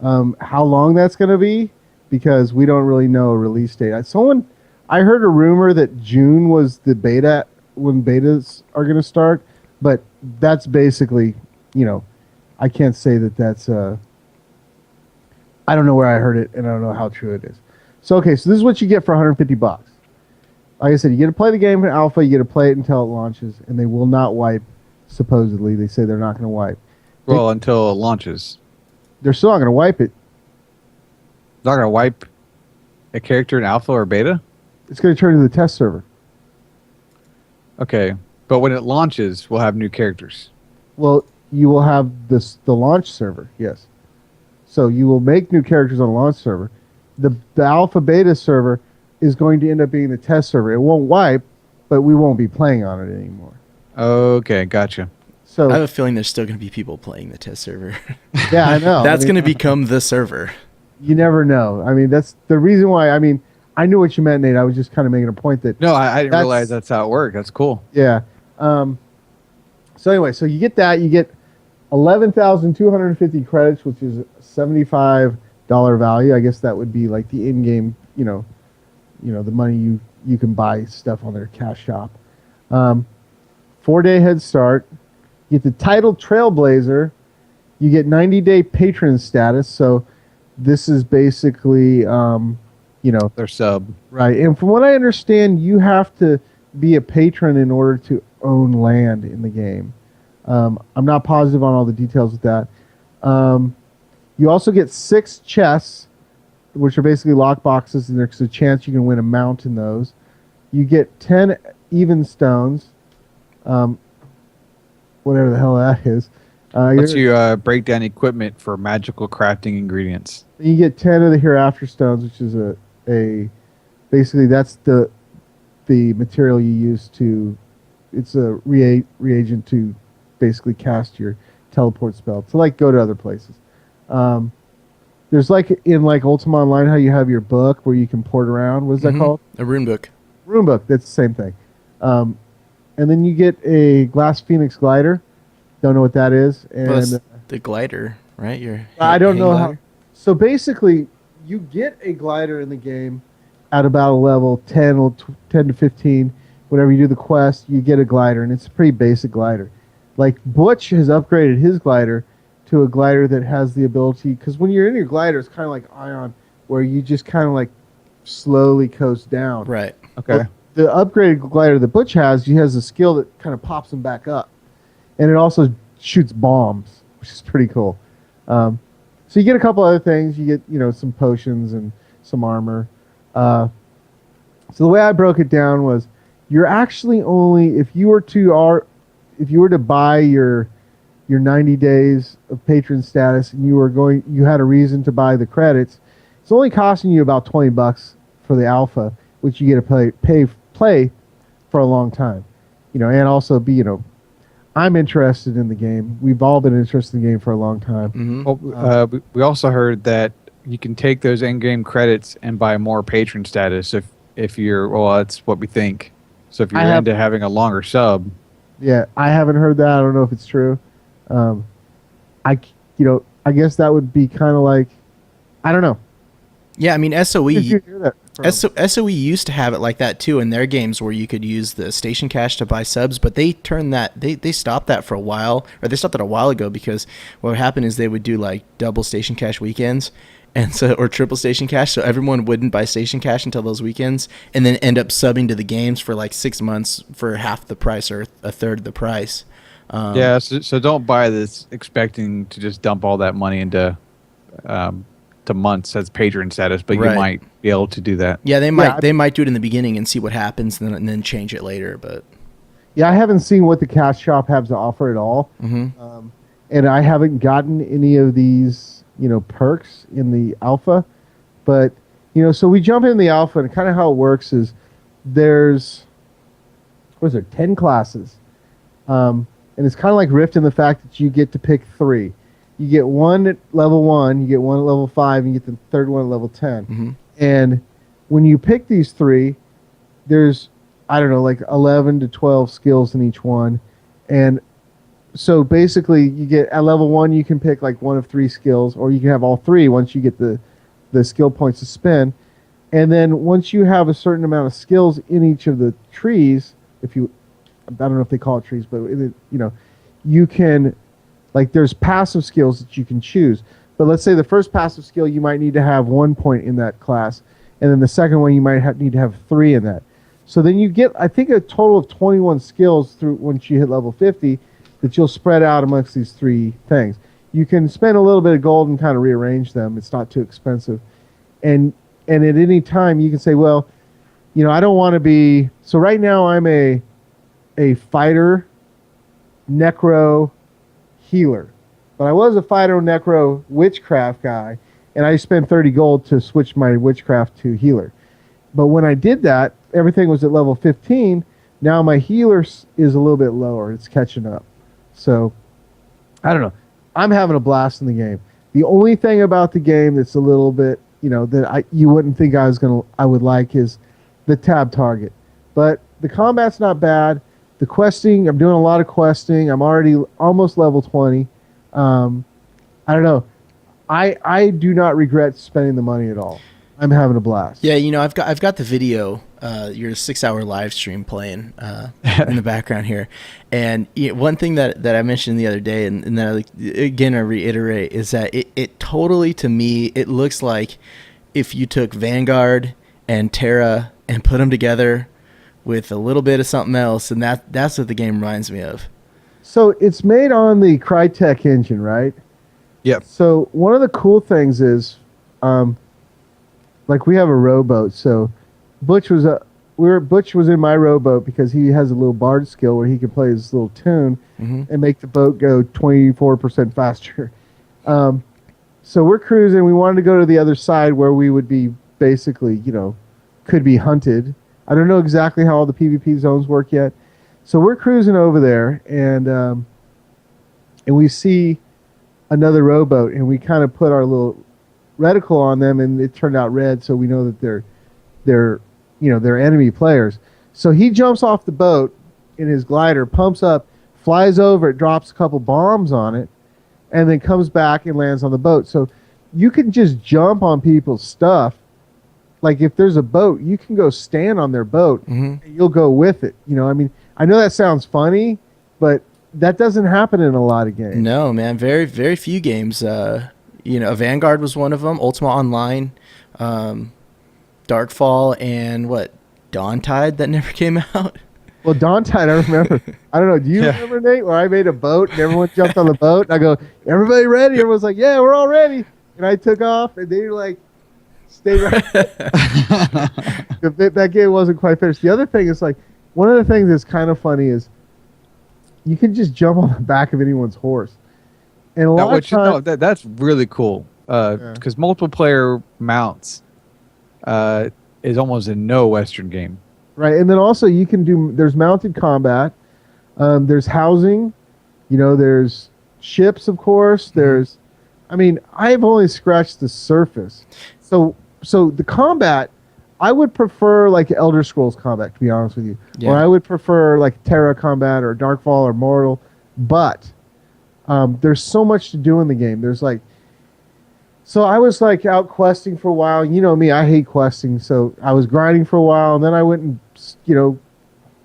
how long that's going to be, because we don't really know a release date. I heard a rumor that June was the beta, when betas are going to start, but that's basically, you know, I can't say that that's, I don't know where I heard it, and I don't know how true it is. So, okay, so this is what you get for $150. Like I said, you get to play the game in alpha, you get to play it until it launches, and they will not wipe, supposedly. They say they're not going to wipe. Well, until it launches. They're still not going to wipe it. Not going to wipe a character in alpha or beta? It's going to turn into the test server. Okay, but when it launches, we'll have new characters. Well, you will have the launch server, yes. So you will make new characters on the launch server. The alpha beta server is going to end up being the test server. It won't wipe, but we won't be playing on it anymore. Okay, gotcha. So I have a feeling there's still going to be people playing the test server. yeah, I know. That's going to become the server. You never know. I mean, that's the reason why. I mean, I knew what you meant, Nate. I was just kind of making a point that. No, I didn't realize that's how it worked. That's cool. Yeah. So anyway, so you get that. You get 11,250 credits, which is $75 value. I guess that would be like the in-game, you know, the money you can buy stuff on their cash shop. 4-day head start. You get the title Trailblazer. You get 90-day patron status. So this is basically, you know, Their sub. right. And from what I understand, you have to be a patron in order to own land in the game. I'm not positive on all the details with that. You also get 6 chests, which are basically lock boxes, and there's a chance you can win a mount in those. You get 10 even stones, whatever the hell that is. Lets you break down equipment for magical crafting ingredients. You get 10 of the hereafter stones, which is a basically that's the material you use to, it's a reagent to basically cast your teleport spell to like go to other places. There's like in like Ultima Online how you have your book where you can port around. What is that called? A rune book. Rune book. That's the same thing. And then you get a Glass Phoenix glider. Don't know what that is. And Plus the glider, right? I don't know how. Glider? So basically, you get a glider in the game at about a level 10 to 15, whenever you do the quest, you get a glider, and it's a pretty basic glider. Like Butch has upgraded his glider to a glider that has the ability, because when you're in your glider, it's kind of like Ion, where you just kind of like slowly coast down. Right. Okay. But the upgraded glider that Butch has, he has a skill that kind of pops him back up, and it also shoots bombs, which is pretty cool. So you get a couple other things. You get some potions and some armor. So the way I broke it down was, you're actually only, if you were to buy your 90 days of patron status, and you had a reason to buy the credits, it's only costing you about $20 for the alpha, which you get to play for a long time, and also be, I'm interested in the game. We've all been interested in the game for a long time. Mm-hmm. Well, we also heard that you can take those in-game credits and buy more patron status if you're, well, that's what we think. So if you're into having a longer sub. Yeah, I haven't heard that. I don't know if it's true. I guess that would be kind of like, I don't know. Yeah, I mean, SOE If you hear that from- SOE used to have it like that too in their games, where you could use the station cash to buy subs, but they turned that, they stopped that for a while, or they stopped that a while ago, because what would happen is they would do like double station cash weekends, and so, or triple station cash, so everyone wouldn't buy station cash until those weekends, and then end up subbing to the games for like 6 months for half the price or a third of the price. Yeah, so don't buy this expecting to just dump all that money into to months as patron status, but Right. you might be able to do that. Yeah, they might do it in the beginning and see what happens, and then change it later. But Yeah, I haven't seen what the cash shop has to offer at all. mm-hmm. And I haven't gotten any of these, perks in the alpha. But, so we jump in the alpha, and kind of how it works is there's, 10 classes. And it's kind of like Rift in the fact that you get to pick 3. You get one at level 1, you get one at level 5, and you get the third one at level 10. Mm-hmm. And when you pick these 3, there's, I don't know, like 11 to 12 skills in each one. And so basically you get, at level 1, you can pick like one of 3 skills, or you can have all 3 once you get the skill points to spend. And then once you have a certain amount of skills in each of the trees, I don't know if they call it trees, but you can, like, there's passive skills that you can choose. But let's say the first passive skill, you might need to have 1 point in that class, and then the second one you might need to have 3 in that. So then you get, I think, a total of 21 skills through once you hit level 50 that you'll spread out amongst these 3 things. You can spend a little bit of gold and kind of rearrange them. It's not too expensive. And at any time you can say, well, I don't want to be, so right now I'm a fighter, necro, healer. But I was a fighter, necro, witchcraft guy, and I spent 30 gold to switch my witchcraft to healer. But when I did that, everything was at level 15. Now my healer is a little bit lower. It's catching up. So, I don't know. I'm having a blast in the game. The only thing about the game that's a little bit, that you wouldn't think I would like is the tab target. But the combat's not bad. The questing, I'm doing a lot of questing. I'm already almost level 20. I don't know. I do not regret spending the money at all. I'm having a blast. Yeah, I've got the video, your 6-hour live stream playing in the background here, and one thing that I mentioned the other day, and that I reiterate, is that it totally, to me, it looks like if you took Vanguard and Terra and put them together with a little bit of something else, and that's what the game reminds me of. So it's made on the Crytek engine, right? Yep. So one of the cool things is, like, we have a rowboat. So Butch was in my rowboat because he has a little bard skill where he can play his little tune Mm-hmm. and make the boat go 24% faster. So we're cruising. We wanted to go to the other side where we would be basically, could be hunted. I don't know exactly how all the PvP zones work yet. So we're cruising over there, and we see another rowboat, and we kind of put our little reticle on them, and it turned out red, so we know that they're enemy players. So he jumps off the boat in his glider, pumps up, flies over it, drops a couple bombs on it, and then comes back and lands on the boat. So you can just jump on people's stuff like if there's a boat, you can go stand on their boat and you'll go with it. You know, I mean, I know that sounds funny, but that doesn't happen in a lot of games. No, man, very, very few games. You know, Vanguard was one of them. Ultima Online, Darkfall, and what, Dawntide that never came out. Well, Dawntide, I remember. I don't know. Do you remember, Nate, where I made a boat and everyone jumped on the boat? And I go, everybody ready? Everyone's like, yeah, we're all ready. And I took off, and they were like, stay right there. That game wasn't quite finished. The other thing is, like, one of the things that's kind of funny is you can just jump on the back of anyone's horse. And a lot of times, that's really cool because multiple player mounts is almost in no Western game. Right, and then also you can do, there's mounted combat, there's housing, you know, there's ships, of course, there's, I mean, I've only scratched the surface. So the combat, I would prefer like Elder Scrolls combat, to be honest with you. Yeah. Or I would prefer like Terra combat or Darkfall or Mortal, but there's so much to do in the game. There's like, so I was like out questing for a while. You know me, I hate questing. So I was grinding for a while, and then I went and, you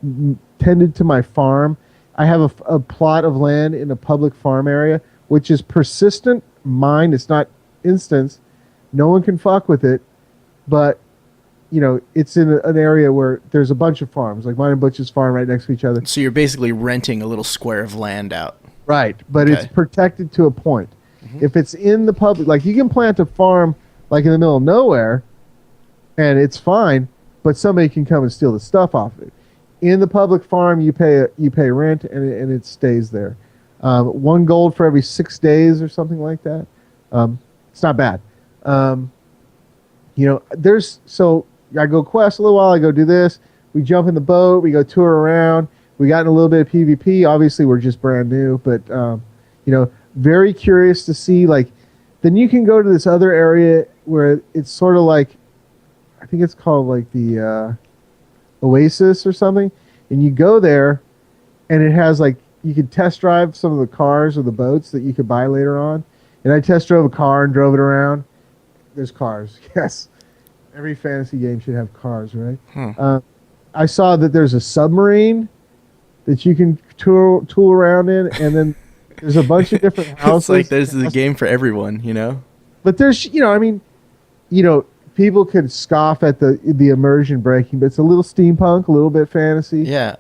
know, tended to my farm. I have a plot of land in a public farm area, which is persistent mined. It's not instance. No one can fuck with it, but you know, it's in an area where there's a bunch of farms, like mine and Butch's farm right next to each other. So you're basically renting a little square of land out. Right, but it's protected to a point. If it's in the public, like you can plant a farm like in the middle of nowhere, and it's fine, but somebody can come and steal the stuff off of it. In the public farm, you pay rent, and it stays there. 1 gold for every 6 days or something like that. It's not bad. You know, so I go quest a little while. I go do this. We jump in the boat. We go tour around. We got in a little bit of PvP. Obviously, we're just brand new, but you know, very curious to see. Like, then you can go to this other area where it's sort of like, I think it's called like the Oasis or something, and you go there, and it has like, you could test drive some of the cars or the boats that you could buy later on. And I test drove a car and drove it around. There's cars, yes. Every fantasy game should have cars, right? I saw that there's a submarine that you can tool around in, and then there's a bunch of different houses. It's like there's a game for everyone, you know? But there's, you know, I mean, you know, people could scoff at the immersion breaking, but it's a little steampunk, a little bit fantasy. Yeah.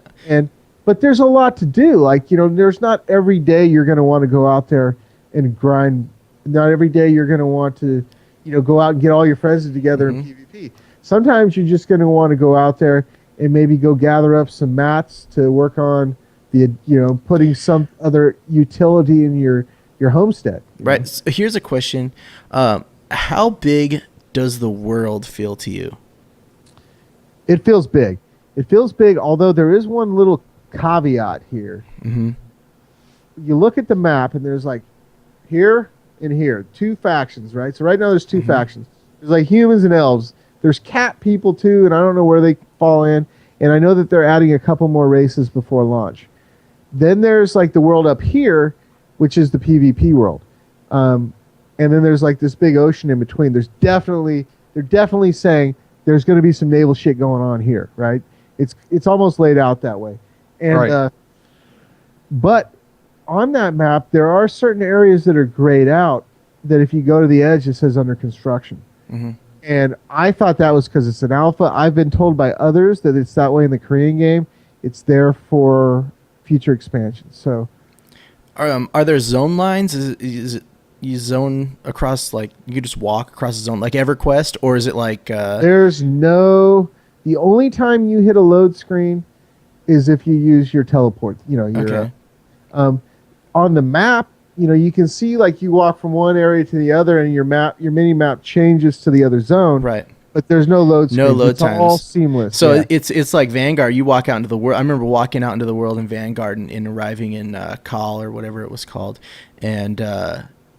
But there's a lot to do. Like, you know, there's not every day you're going to want to go out there and grind. Not every day you're going to want to, you know, go out and get all your friends together in PvP. Sometimes you're just going to want to go out there and maybe go gather up some mats to work on the, you know, putting some other utility in your homestead. Right. So here's a question. How big does the world feel to you? It feels big. It feels big, although there is one little caveat here. You look at the map, and there's like here and here, 2 factions, right? So right now there's 2 factions. There's like humans and elves. There's cat people too, and I don't know where they fall in. And I know that they're adding a couple more races before launch. Then there's like the world up here, which is the PvP world. And then there's like this big ocean in between. They're definitely saying there's going to be some naval shit going on here, right? It's almost laid out that way. And but on that map, there are certain areas that are grayed out that if you go to the edge, it says under construction. And I thought that was because it's an alpha. I've been told by others that it's that way in the Korean game. It's there for future expansions. So, are there zone lines? Is it you zone across, like you could just walk across a zone like EverQuest, or is it like? There's no. The only time you hit a load screen is if you use your teleport. You know, your on the map. You know, you can see like you walk from one area to the other, and your mini map changes to the other zone. Right. But there's no load screens. No load it's times. All seamless. So it's like Vanguard. You walk out into the world. I remember walking out into the world in Vanguard and arriving in Call or whatever it was called, and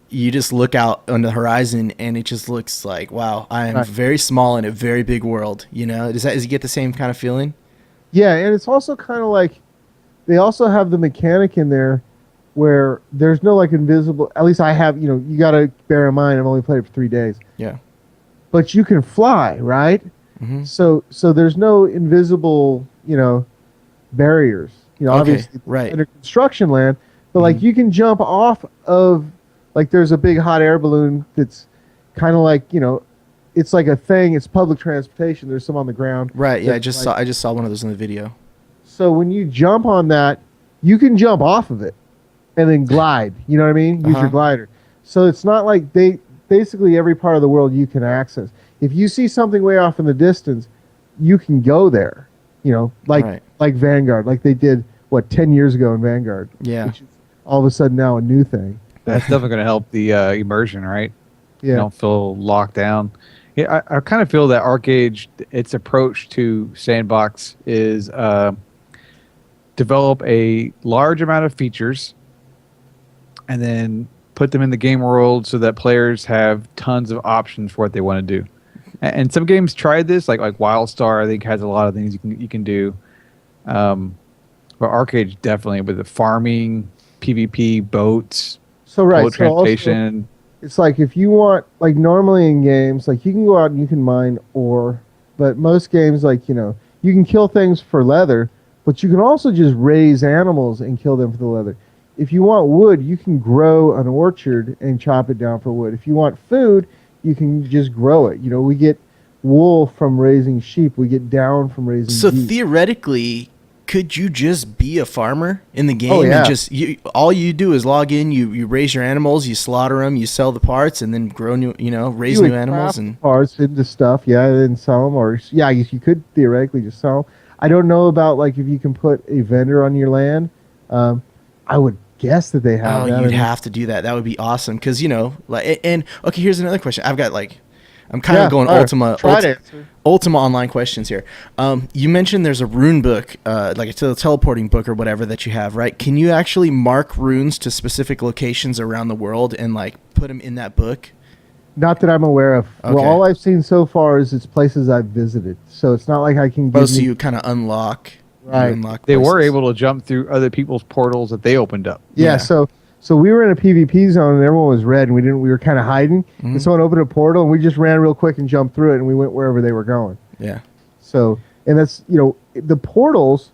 you just look out on the horizon, and it just looks like, wow, I am very small in a very big world. You know, does you get the same kind of feeling? Yeah, and it's also kind of like they also have the mechanic in there where there's no like invisible. At least I have. You know, you got to bear in mind I've only played it for 3 days. Yeah. but you can fly, right? Mm-hmm. So there's no invisible, barriers. Okay, Obviously right. under construction land, but like you can jump off of, like there's a big hot air balloon that's kind of like, it's like a thing. It's public transportation. There's some on the ground. Right. Yeah, that's I just saw one of those in the video. So when you jump on that, you can jump off of it and then glide. You know what I mean? Use your glider. So it's not like basically every part of the world you can access. If you see something way off in the distance, you can go there. Like Vanguard, like they did 10 years ago in Vanguard. Yeah. Which is all of a sudden now a new thing. That's definitely going to help the immersion, right? Yeah. You don't feel locked down. Yeah, I kind of feel that ArcheAge, its approach to Sandbox is develop a large amount of features and then put them in the game world so that players have tons of options for what they want to do. And some games tried this, like WildStar, I think has a lot of things you can do. But ArcheAge definitely with the farming, PvP, boats, boat transportation. It's like if you want, like normally in games, like you can go out and you can mine ore, but most games, like, you can kill things for leather, but you can also just raise animals and kill them for the leather. If you want wood, you can grow an orchard and chop it down for wood. If you want food, you can just grow it. We get wool from raising sheep. We get down from raising So geese. theoretically, could you just be a farmer in the game? Oh, yeah. And just all you do is log in, you raise your animals, you slaughter them, you sell the parts, and then grow new, raise new animals and parts into stuff. Yeah, and then sell them, or I guess you could theoretically just sell them. I don't know about like if you can put a vendor on your land. I would guess that they have. Oh, that. you'd have to do that. That would be awesome because and okay, here's another question. I've got I'm kind of going Ultima Online questions here. You mentioned there's a rune book, like a teleporting book or whatever that you have, right? Can you actually mark runes to specific locations around the world and like put them in that book? Not that I'm aware of. Okay. Well, all I've seen so far is it's places I've visited. So it's not like I can give So you kind of unlock. Right. They were able to jump through other people's portals that they opened up. Yeah. So we were in a PvP zone and everyone was red and we were kind of hiding. Mm-hmm. And someone opened a portal and we just ran real quick and jumped through it and we went wherever they were going. Yeah. So, and that's, the portals,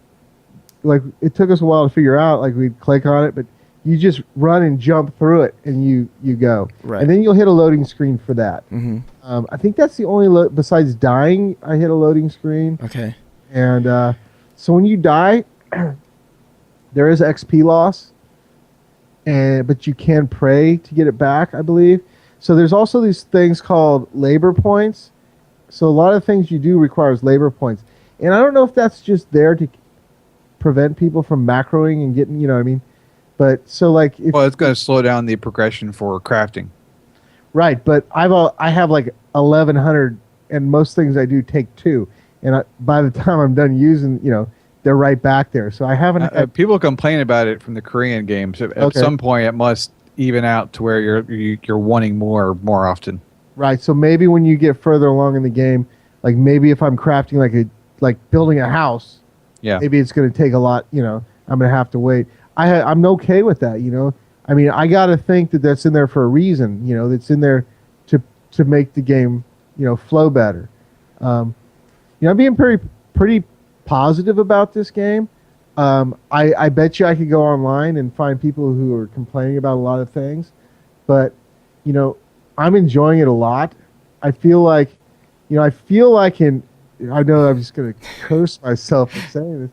like it took us a while to figure out, like we'd click on it, but you just run and jump through it and you go. Right. And then you'll hit a loading screen for that. Mm-hmm. I think that's the only, besides dying, I hit a loading screen. Okay. And so when you die, there is XP loss. But you can pray to get it back, I believe. So there's also these things called labor points. So a lot of things you do requires labor points. And I don't know if that's just there to prevent people from macroing and getting, what I mean? But so like... it's going to slow down the progression for crafting. Right, but I have like 1,100, and most things I do take 2. And by the time I'm done using, they're right back there. So I haven't... people complain about it from the Korean games. At some point, it must even out to where you're wanting more often. Right. So maybe when you get further along in the game, like maybe if I'm crafting like building a house, maybe it's going to take a lot. I'm going to have to wait. I'm okay with that. I mean, I got to think that that's in there for a reason. That's in there to make the game flow better. I'm being pretty positive about this game. I bet you I could go online and find people who are complaining about a lot of things, but I'm enjoying it a lot. I feel like I know I'm just going to curse myself for saying this.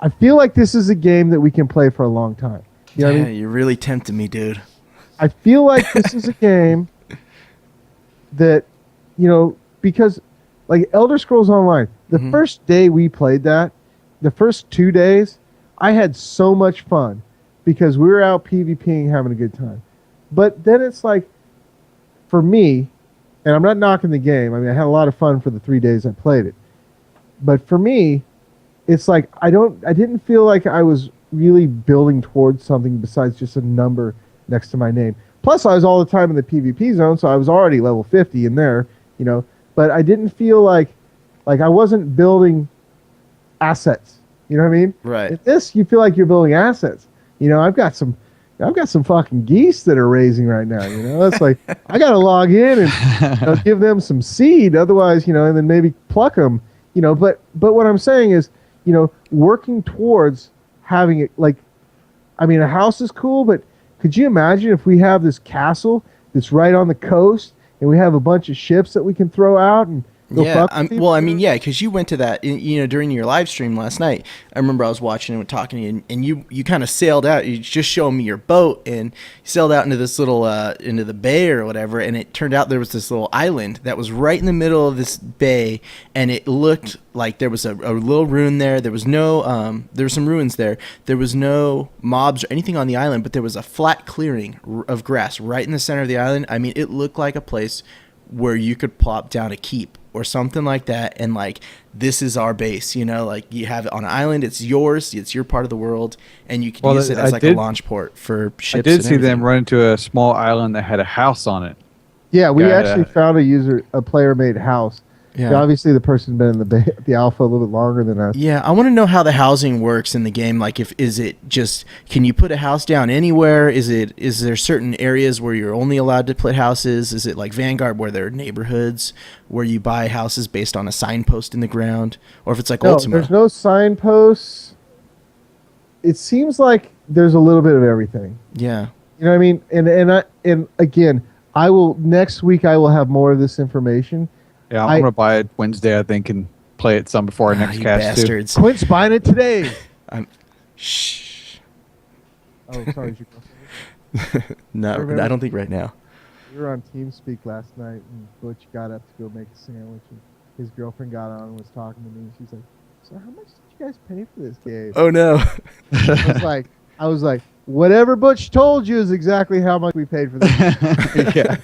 I feel like this is a game that we can play for a long time. You know what I mean? You're really tempting me, dude. I feel like this is a game that, because like Elder Scrolls Online, the first day we played that, the first 2 days, I had so much fun because we were out PvPing, having a good time. But then it's like, for me, and I'm not knocking the game. I mean, I had a lot of fun for the 3 days I played it. But for me, it's like I didn't feel like I was really building towards something besides just a number next to my name. Plus, I was all the time in the PvP zone, so I was already level 50 in there, But I didn't feel like I wasn't building assets. You know what I mean? Right. In this, you feel like you're building assets. I've got some, I've got some fucking geese that are raising right now. It's like I got to log in and give them some seed, otherwise, and then maybe pluck them. But what I'm saying is, working towards having it like, I mean, a house is cool, but could you imagine if we have this castle that's right on the coast and we have a bunch of ships that we can throw out and go fuck with people? Well, I mean, yeah, because you went to that, during your live stream last night. I remember I was watching and talking to you, and you kind of sailed out. You just showed me your boat, and you sailed out into this little, into the bay or whatever, and it turned out there was this little island that was right in the middle of this bay, and it looked like there was a little ruin there. There was no, there were some ruins there. There was no mobs or anything on the island, but there was a flat clearing of grass right in the center of the island. I mean, it looked like a place where you could plop down a keep or something like that, and like, this is our base, like you have it on an island, it's yours, it's your part of the world, and you can use it as a launch port for ships. I did see them run into a small island that had a house on it. Yeah, we actually found a player-made house. Yeah. Obviously, the person's been in the alpha a little bit longer than us. Yeah, I want to know how the housing works in the game. Like, is it just, can you put a house down anywhere? Is there certain areas where you're only allowed to put houses? Is it like Vanguard where there are neighborhoods where you buy houses based on a signpost in the ground? Or if it's like Ultima? There's no signposts. It seems like there's a little bit of everything. Yeah. You know what I mean? And again, next week I will have more of this information. Yeah, I'm gonna buy it Wednesday, I think, and play it some before our next cast bastards. Too. Quint's buying it today. Shh. Oh, sorry. No, I don't think right now. We were on TeamSpeak last night, and Butch got up to go make a sandwich, and his girlfriend got on and was talking to me, and she's like, "So how much did you guys pay for this game?" Oh no. I was like, whatever Butch told you is exactly how much we paid for this. Yeah.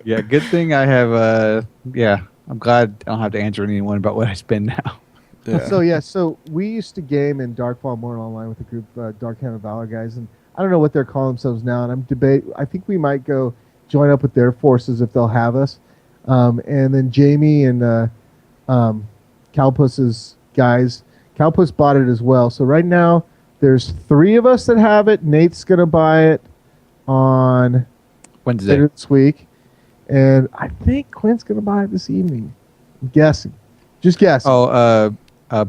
Yeah, good thing I have, I'm glad I don't have to answer anyone about what I spend now. Yeah. So we used to game in Darkfall Mortal Online with a group, Dark Hand of Valor guys, and I don't know what they're calling themselves now, and I think we might go join up with their forces if they'll have us. And then Jamie and Calpus's guys, Calpus bought it as well. So right now, there's 3 of us that have it. Nate's going to buy it on Wednesday this week. And I think Quint's going to buy it this evening. I'm guessing. Just guessing.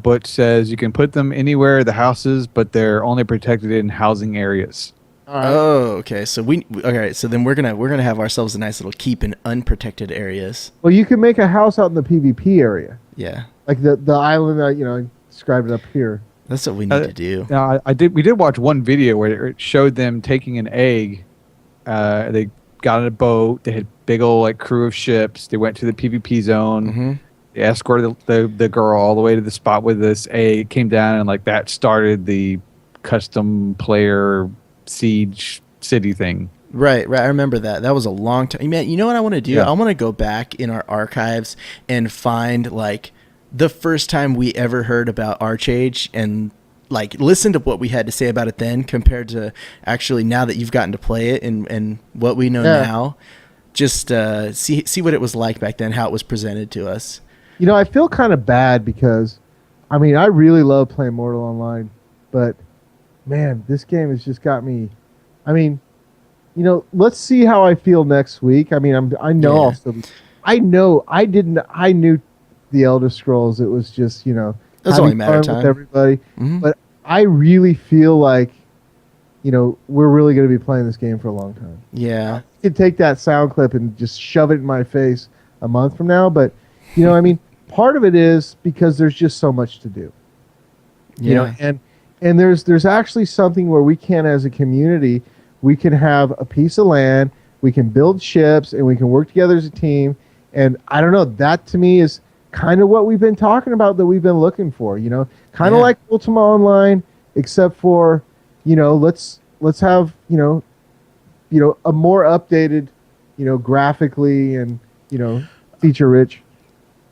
Butch says you can put them anywhere, the houses, but they're only protected in housing areas. Right. Oh, okay. So so then we're gonna have ourselves a nice little keep in unprotected areas. Well, you can make a house out in the PvP area. Yeah. Like the island that I described it up here. That's what we need to do. Now, we did watch one video where it showed them taking an egg. They got on a boat. They had big old crew of ships. They went to the PvP zone. Mm-hmm. They escorted the girl all the way to the spot with this egg. Came down and that started the custom player siege city thing. Right. I remember that. That was a long time. Man, you know what I want to do? Yeah. I want to go back in our archives and find the first time we ever heard about ArcheAge and listen to what we had to say about it then compared to actually now that you've gotten to play it and what we know now. Just see what it was like back then, how it was presented to us. I feel kind of bad because, I really love playing Mortal Online, but man, this game has just got me. Let's see how I feel next week. I knew the Elder Scrolls. It was just, It's only a matter of time with everybody. Mm-hmm. But I really feel like, we're really going to be playing this game for a long time. Yeah. You could take that sound clip and just shove it in my face a month from now, but part of it is because there's just so much to do. And there's actually something where we can, as a community, we can have a piece of land, we can build ships, and we can work together as a team. And I don't know, that to me is kind of what we've been talking about, that we've been looking for, kind of like Ultima Online, except for, let's have, a more updated, graphically and, feature rich.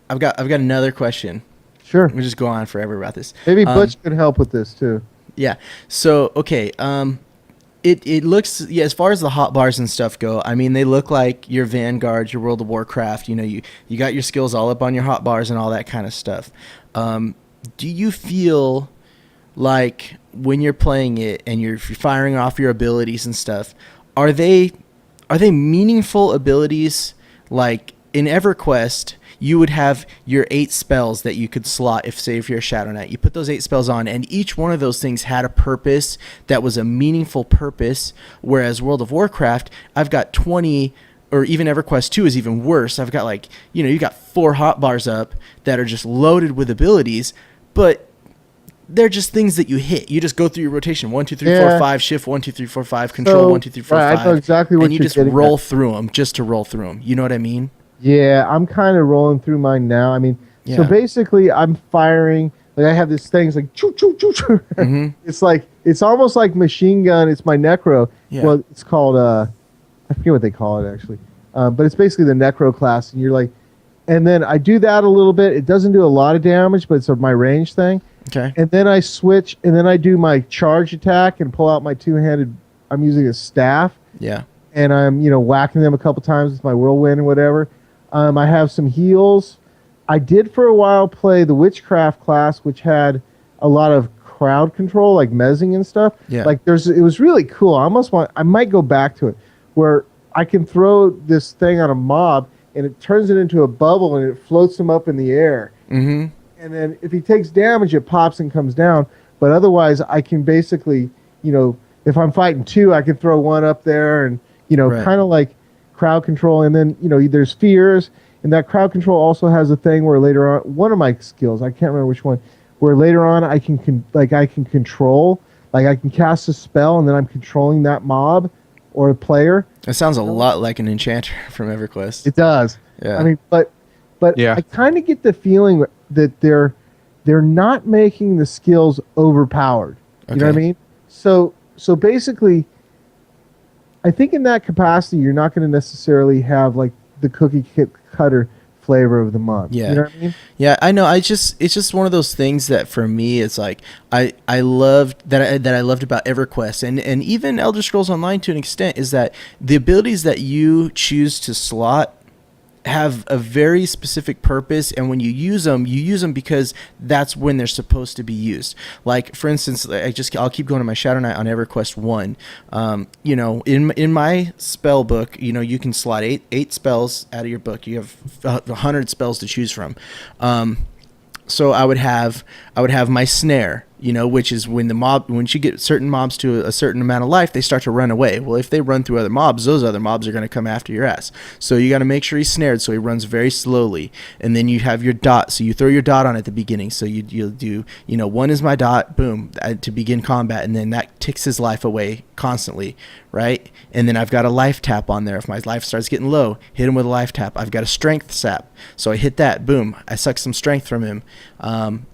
I've got another question. Sure. We'll just go on forever about this. Maybe Butch could help with this too. Yeah. So, okay. It looks, as far as the hotbars and stuff go, they look like your Vanguard, your World of Warcraft. You got your skills all up on your hotbars and all that kind of stuff. Do you feel like when you're playing it and you're firing off your abilities and stuff, are they meaningful abilities? Like in EverQuest, you would have your 8 spells that you could slot if you're a Shadow Knight. You put those 8 spells on, and each one of those things had a purpose that was a meaningful purpose, whereas World of Warcraft, I've got 20, or even EverQuest 2 is even worse. I've got like, you got 4 hotbars up that are just loaded with abilities, but they're just things that you hit. You just go through your rotation. 1, 2, 3, 4, 5, shift 1, 2, 3, 4, 5, control 1, 2, 3, 4, 5. I know exactly what and you you're just getting roll at. through them just to roll through them. You know what I mean? Yeah, I'm kind of rolling through mine now. I mean, so basically I'm firing, like I have this thing, it's like choo choo choo choo. Mm-hmm. It's almost like machine gun. It's my Necro. Yeah. Well, it's called I forget what they call it actually, but it's basically the Necro class, and you're like, and then I do that a little bit. It doesn't do a lot of damage, but it's my range thing. Okay. And then I switch, and then I do my charge attack and pull out my two-handed. I'm using a staff. Yeah. And I'm whacking them a couple times with my whirlwind and whatever. I have some heals. I did for a while play the witchcraft class, which had a lot of crowd control, like mezzing and stuff. Yeah. Like it was really cool. I might go back to it, where I can throw this thing on a mob and it turns it into a bubble and it floats him up in the air. Mm-hmm. And then if he takes damage, it pops and comes down. But otherwise, I can basically, if I'm fighting 2, I can throw 1 up there and, Right. kind of like crowd control. And then, there's fears. And that crowd control also has a thing where later on, one of my skills, I can't remember which one, where later on I can control, like I can cast a spell and then I'm controlling that mob or a player. It sounds a lot like an enchanter from EverQuest. It does. Yeah. I mean, but Yeah. I kind of get the feeling that they're not making the skills overpowered. You know what I Okay. mean? So basically, I think in that capacity, you're not going to necessarily have like the cookie cutter flavor of the month. Yeah. You know what I mean? Yeah, I know. It's just one of those things that for me, it's like I loved that I loved about EverQuest and even Elder Scrolls Online to an extent is that the abilities that you choose to slot have a very specific purpose, and when you use them because that's when they're supposed to be used. Like for instance, I'll keep going to my Shadow Knight on EverQuest 1. In my spell book, you can slot eight spells out of your book. You have 100 spells to choose from. So I would have my snare, which is when once you get certain mobs to a certain amount of life, they start to run away. Well, if they run through other mobs, those other mobs are going to come after your ass. So you got to make sure he's snared so he runs very slowly. And then you have your dot. So you throw your dot on at the beginning. So you'll do, 1 is my dot, boom, to begin combat. And then that ticks his life away constantly, right? And then I've got a life tap on there. If my life starts getting low, hit him with a life tap. I've got a strength sap. So I hit that, boom, I suck some strength from him. And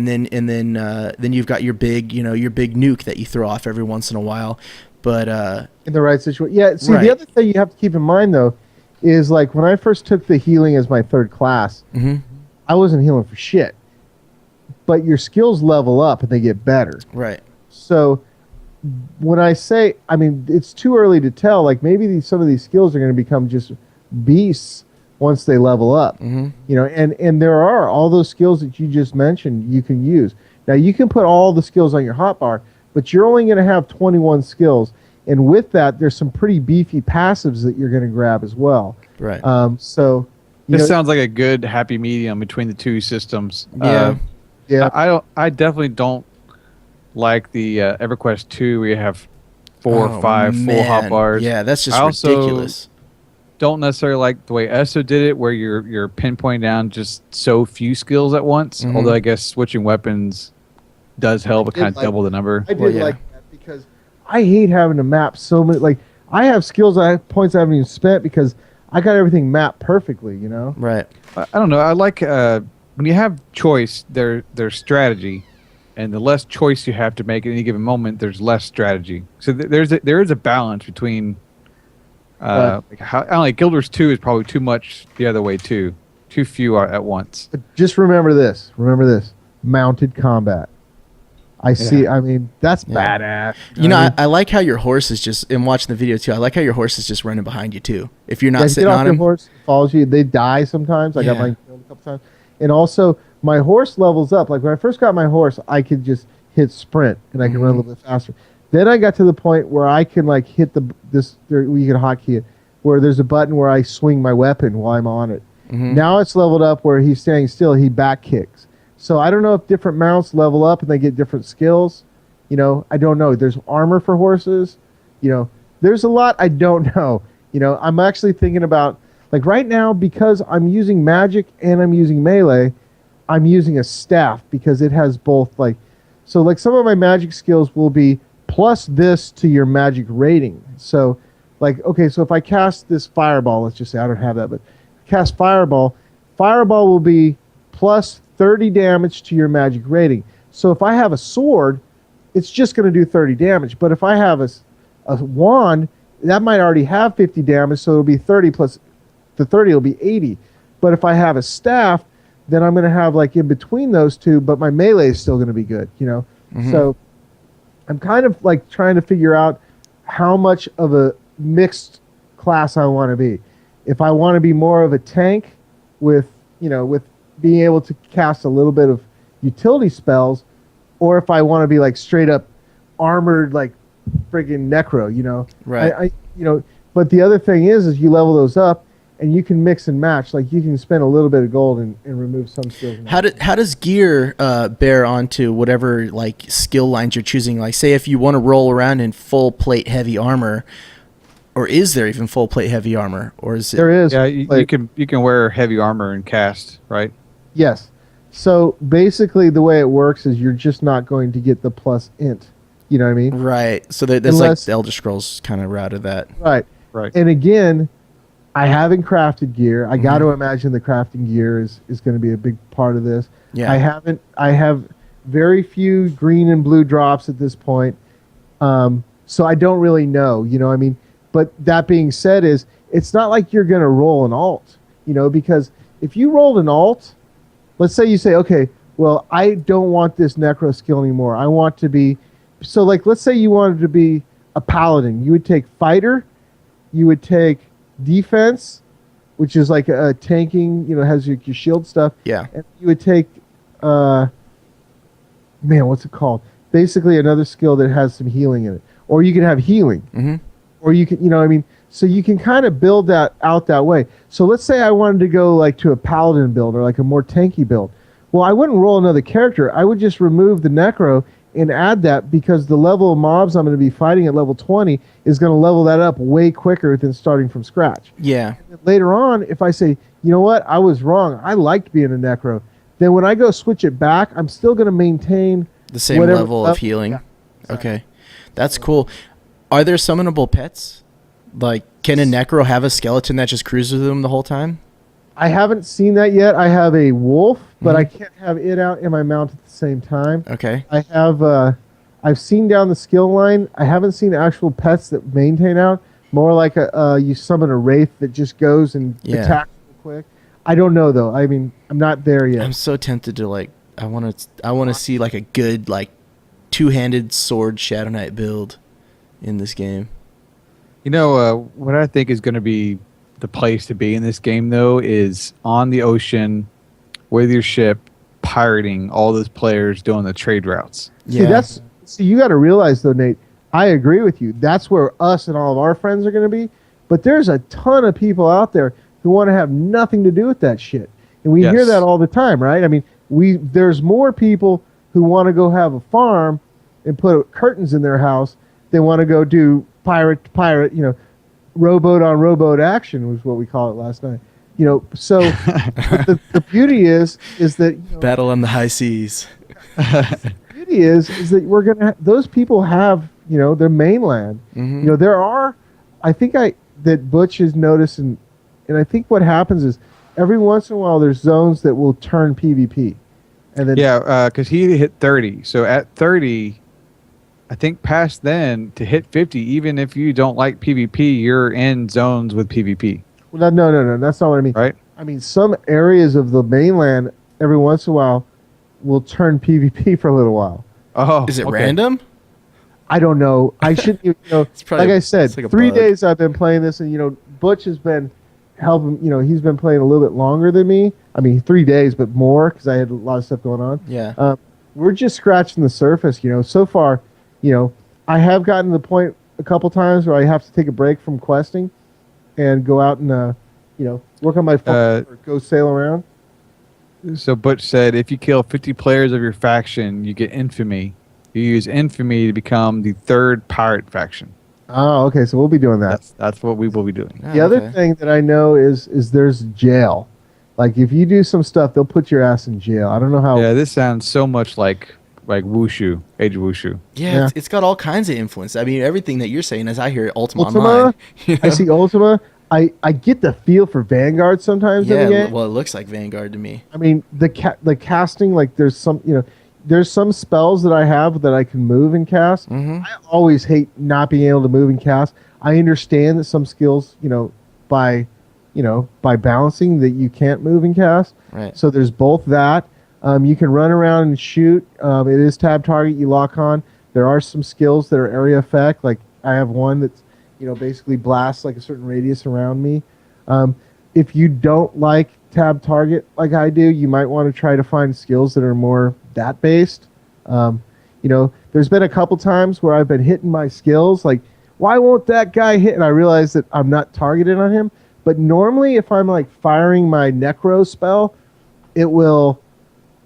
then you've got your big nuke that you throw off every once in a while. But In the right situation. Yeah. See, Right. the other thing you have to keep in mind though is like when I first took the healing as my 3rd class, mm-hmm. I wasn't healing for shit. But your skills level up and they get better. Right. So when I say, I mean, it's too early to tell. Like maybe some of these skills are going to become just beasts once they level up. Mm-hmm. And there are all those skills that you just mentioned you can use. Now you can put all the skills on your hotbar, but you're only going to have 21 skills. And with that, there's some pretty beefy passives that you're going to grab as well. Right. So This sounds like a good happy medium between the two systems. Yeah. I definitely don't like the EverQuest 2 where you have 4 or 5 full hotbars. Yeah, that's just I also ridiculous. don't necessarily like the way ESO did it where you're pinpointing down just so few skills at once. Mhm. Although I guess switching weapons does help. It kind of double the number. I did Well, yeah. like that because I hate having to map so many. Like I have skills, I have points I haven't even spent because I got everything mapped perfectly. Right. I don't know. I like when you have choice, there's strategy, and the less choice you have to make at any given moment, there's less strategy. So there is a balance between. I don't know, Guild Wars 2 is probably too much the other way too. Too few at once. But just remember this. Mounted combat. I see. I mean, that's Yeah. badass. I like how your horse is just, in watching the video too, I like how your horse is just running behind you too. If you're not Get sitting off on your him. horse, follows you. They die sometimes. I got Yeah. mine killed a couple times. And also, my horse levels up. Like when I first got my horse, I could just hit sprint, and I can run a little bit faster. Then I got to the point where I can like hit you can hotkey it, where there's a button where I swing my weapon while I'm on it. Now it's leveled up where he's standing still, he back kicks. So I don't know if different mounts level up and they get different skills. You know, I don't know. There's armor for horses. You know, there's a lot I don't know. You know, I'm actually thinking about, like right now, because I'm using magic and I'm using melee, I'm using a staff because it has both like, so like some of my magic skills will be plus this to your magic rating. So like, okay, so if I cast this fireball, let's just say I don't have that, but cast fireball will be plus 30 damage to your magic rating. So if I have a sword, it's just going to do 30 damage. But if I have a wand, that might already have 50 damage, so it'll be 30 plus the 30 will be 80. But if I have a staff, then I'm going to have like in between those two, but my melee is still going to be good, you know? So I'm kind of like trying to figure out how much of a mixed class I want to be. If I want to be more of a tank with, you know, with being able to cast a little bit of utility spells, or if I want to be like straight up armored, like friggin' necro, you know? Right. You know, but the other thing is you level those up and you can mix and match. Like you can spend a little bit of gold and remove some skills. How does gear bear onto whatever like skill lines you're choosing? Like say if you want to roll around in full plate heavy armor, or is there even full plate heavy armor, or is it? There is. Yeah, you can wear heavy armor and cast, right? Yes. So basically the way it works is you're just not going to get the plus int. You know what I mean? Right. So that's like the Elder Scrolls kind of route of that. Right. And again, I haven't crafted gear. I got to imagine the crafting gear is going to be a big part of this. Yeah. I have very few green and blue drops at this point. So I don't really know, you know what I mean? But that being said it's not like you're going to roll an alt, you know, because if you rolled an alt, let's say you say, okay, well, I don't want this necro skill anymore. I want to be, so like, let's say you wanted to be a paladin. You would take fighter, you would take defense, which is like a tanking, you know, has your shield stuff. Yeah. And you would take, what's it called? Basically another skill that has some healing in it. Or you can have healing. Or you can, you know what I mean? So you can kind of build that out that way. So let's say I wanted to go like to a paladin build or like a more tanky build. Well, I wouldn't roll another character. I would just remove the necro and add that because the level of mobs I'm going to be fighting at level 20 is going to level that up way quicker than starting from scratch. Yeah. Later on, if I say, you know what, I was wrong. I liked being a necro. Then when I go switch it back, I'm still going to maintain the same level of healing. Yeah, exactly. Okay. That's cool. Are there summonable pets? Like, can a necro have a skeleton that just cruises with them the whole time? I haven't seen that yet. I have a wolf, but I can't have it out and my mount at the same time. Okay. I have, I've seen down the skill line. I haven't seen actual pets that maintain out. More like you summon a wraith that just goes and attacks real quick. I don't know though. I mean, I'm not there yet. I'm so tempted to like. I want to see like a good like two-handed sword Shadow Knight build in this game. You know, what I think is going to be the place to be in this game, though, is on the ocean with your ship, pirating all those players doing the trade routes. Yeah. See, you got to realize, though, Nate, I agree with you. That's where us and all of our friends are going to be. But there's a ton of people out there who want to have nothing to do with that shit. And we hear that all the time, right? I mean, there's more people who want to go have a farm and put curtains in their house than want to go do pirate, you know, rowboat on rowboat action was what we call it last night. You know, so the beauty is that, you know, battle on the high seas. The beauty is that we're gonna those people have, you know, their mainland. You know, there are, I think that Butch has noticed, and I think what happens is every once in a while there's zones that will turn PvP, and then because he hit 30, so at 30. I think past then, to hit 50, even if you don't like PvP, you're in zones with PvP. Well, no. That's not what I mean. Right? I mean, some areas of the mainland, every once in a while, will turn PvP for a little while. Oh, is it random? I don't know. I shouldn't, you know, like I said, like 3 days I've been playing this, and, you know, Butch has been helping, you know, he's been playing a little bit longer than me. I mean, 3 days, but more, because I had a lot of stuff going on. Yeah. we're just scratching the surface. So far, I have gotten to the point a couple times where I have to take a break from questing and go out and work on my phone or go sail around. So Butch said, if you kill 50 players of your faction, you get infamy. You use infamy to become the third pirate faction. Oh, okay. So we'll be doing that. That's what we will be doing. The other thing that I know is there's jail. Like if you do some stuff, they'll put your ass in jail. I don't know how. Yeah, this sounds so much like Wushu, Age of Wushu. Yeah. It's got all kinds of influence. I mean, everything that you're saying as I hear Ultima Ultima? Online. I see Ultima. I get the feel for Vanguard sometimes in the game. Well, it looks like Vanguard to me. I mean, the casting, like there's some spells that I have that I can move and cast. Mm-hmm. I always hate not being able to move and cast. I understand that some skills, by balancing that you can't move and cast. Right. So there's both that. You can run around and shoot. It is tab target you lock on. There are some skills that are area effect. Like I have one that's basically blasts like a certain radius around me. If you don't like tab target like I do, you might want to try to find skills that are more that based. There's been a couple times where I've been hitting my skills, like, why won't that guy hit? And I realize that I'm not targeted on him. But normally if I'm like firing my necro spell, it will,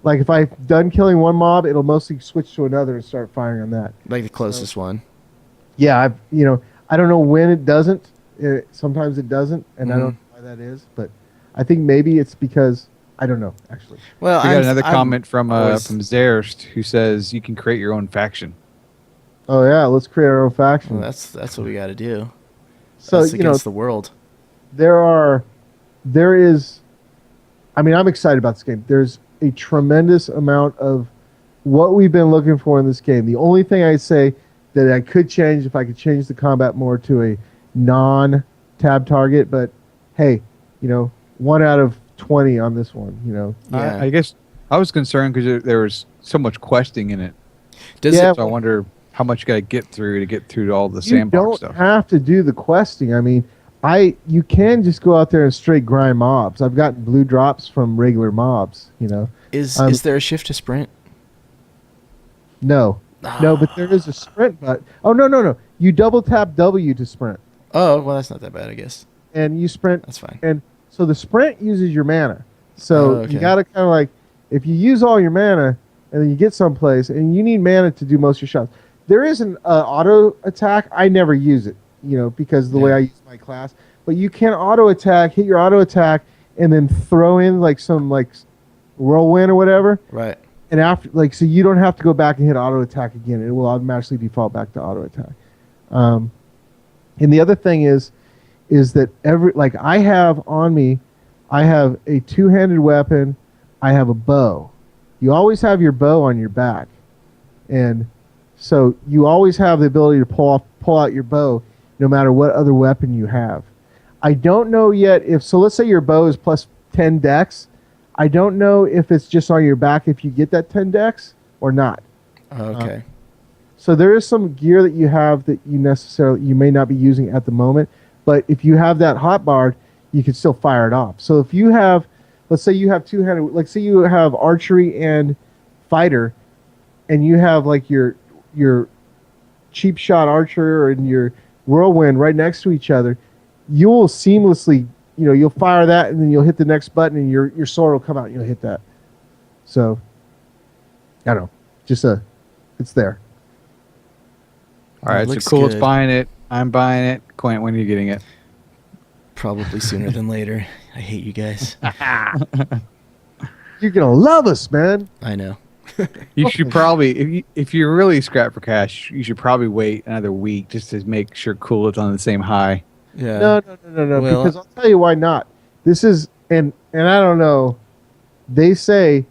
like if I've done killing one mob, it'll mostly switch to another and start firing on that. Like the closest one. Yeah, I don't know when it doesn't. Sometimes it doesn't, and I don't know why that is. But I think maybe it's because I don't know actually. Well, We got another comment from Zerst who says you can create your own faction. Oh yeah, let's create our own faction. Well, that's what we got to do. So That's against the world. there is. I mean, I'm excited about this game. There's a tremendous amount of what we've been looking for in this game. The only thing I'd say that I could change if I could change the combat more to a non-tab target, but hey, 1 out of 20 on this one, Yeah. I guess I was concerned because there was so much questing in it. Yeah. So I wonder how much you got to get through all the sandbox stuff. You don't have to do the questing. I mean, you can just go out there and straight grind mobs. I've gotten blue drops from regular mobs, Is there a shift to sprint? No, but there is a sprint button. Oh, no. You double tap W to sprint. Oh, well, that's not that bad, I guess. And you sprint. That's fine. And so the sprint uses your mana. So okay. you got to kind of like, if you use all your mana and then you get someplace and you need mana to do most of your shots. There is an auto attack. I never use it, because of the way I use my class. But you can auto attack, hit your auto attack, and then throw in like some like whirlwind or whatever. Right. And after, so you don't have to go back and hit auto attack again. It will automatically default back to auto attack. And the other thing is that I have on me, I have a two-handed weapon. I have a bow. You always have your bow on your back, and so you always have the ability to pull out your bow, no matter what other weapon you have. I don't know yet if let's say your bow is plus 10 dex. I don't know if it's just on your back if you get that 10 dex or not. Okay. So there is some gear that you have that you may not be using at the moment, but if you have that hotbar, you can still fire it off. So if you have, let's say you have two-handed, like say you have archery and fighter, and you have like your cheap shot archer and your whirlwind right next to each other, you will seamlessly, you'll fire that and then you'll hit the next button and your sword will come out and you'll hit that. So, I don't know. It's there. All right, so looks Cool's good. buying it. I'm buying it. Quint, when are you getting it? Probably sooner than later. I hate you guys. You're going to love us, man. I know. You should probably, if you're really strapped for cash, you should probably wait another week just to make sure Cool is on the same high. Yeah. No. Well, because I'll tell you why not. This is, and I don't know, they say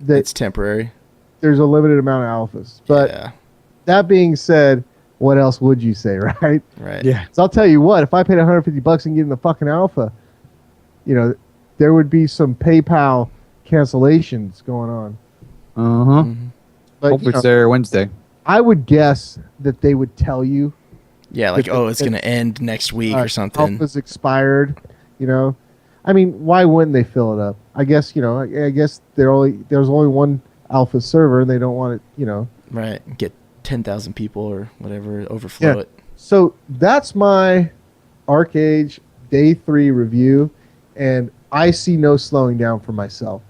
that it's temporary. there's a limited amount of alphas. But yeah. that being said, what else would you say, right? Right. Yeah. So I'll tell you what, if I paid $150 and get in the fucking alpha, there would be some PayPal cancellations going on. Uh-huh. Mhm. But Hope it's there Wednesday. I would guess that they would tell you Yeah, like, If it's going to end next week or something. alpha's expired. I mean, why wouldn't they fill it up? I guess I guess there's only one alpha server, and they don't want it, Right. Get 10,000 people or whatever, overflow it. So that's my ArcheAge Day 3 review, and I see no slowing down for myself.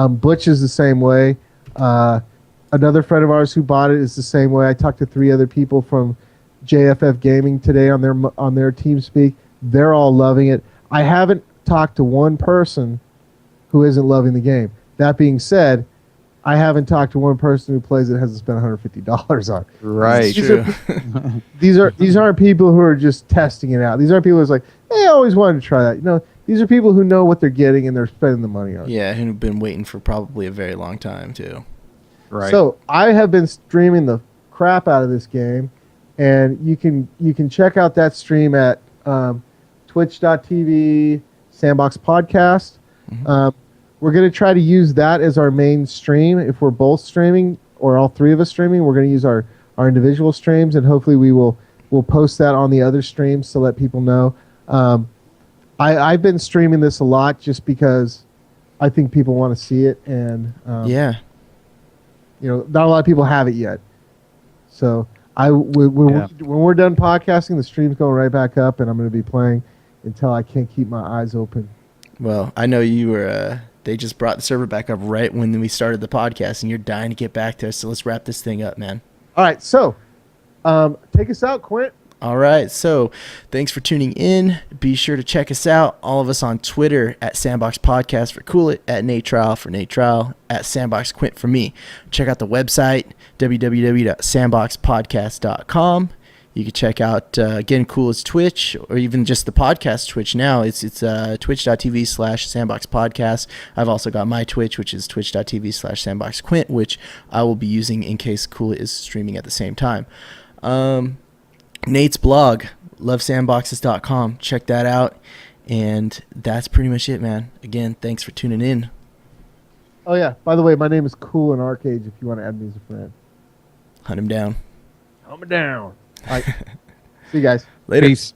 Butch is the same way. Another friend of ours who bought it is the same way. I talked to 3 other people from JFF Gaming today on their TeamSpeak. They're all loving it. I haven't talked to one person who isn't loving the game. That being said, I haven't talked to one person who plays it hasn't spent $150 on it. Right. These aren't people who are just testing it out. These aren't people who's like, hey, I always wanted to try that. These are people who know what they're getting and they're spending the money on it. Yeah, who've been waiting for probably a very long time too. Right. So I have been streaming the crap out of this game, and you can check out that stream at twitch.tv Sandbox Podcast. Mm-hmm. We're going to try to use that as our main stream. If we're both streaming or all 3 of us streaming, we're going to use our individual streams, and hopefully we'll post that on the other streams to let people know. I've been streaming this a lot just because I think people want to see it, and Yeah. not a lot of people have it yet. So when we're done podcasting, the stream's going right back up, and I'm going to be playing until I can't keep my eyes open. Well, I know you were. They just brought the server back up right when we started the podcast, and you're dying to get back to us. So let's wrap this thing up, man. All right, so take us out, Quint. All right, so thanks for tuning in. Be sure to check us out, all of us on Twitter at Sandbox Podcast for Cool It, at Nate Trial for Nate Trial, at Sandbox Quint for me. Check out the website, www.sandboxpodcast.com. You can check out, again, Cool It's Twitch, or even just the podcast Twitch now. It's twitch.tv/sandboxpodcast. I've also got my Twitch, which is twitch.tv/sandboxquint, which I will be using in case Cool It is streaming at the same time. Nate's blog, lovesandboxes.com. Check that out. And that's pretty much it, man. Again, thanks for tuning in. Oh, yeah. By the way, my name is Cool in ArcheAge if you want to add me as a friend. Hunt him down. Hunt me down. All right. See you guys. Later. Peace.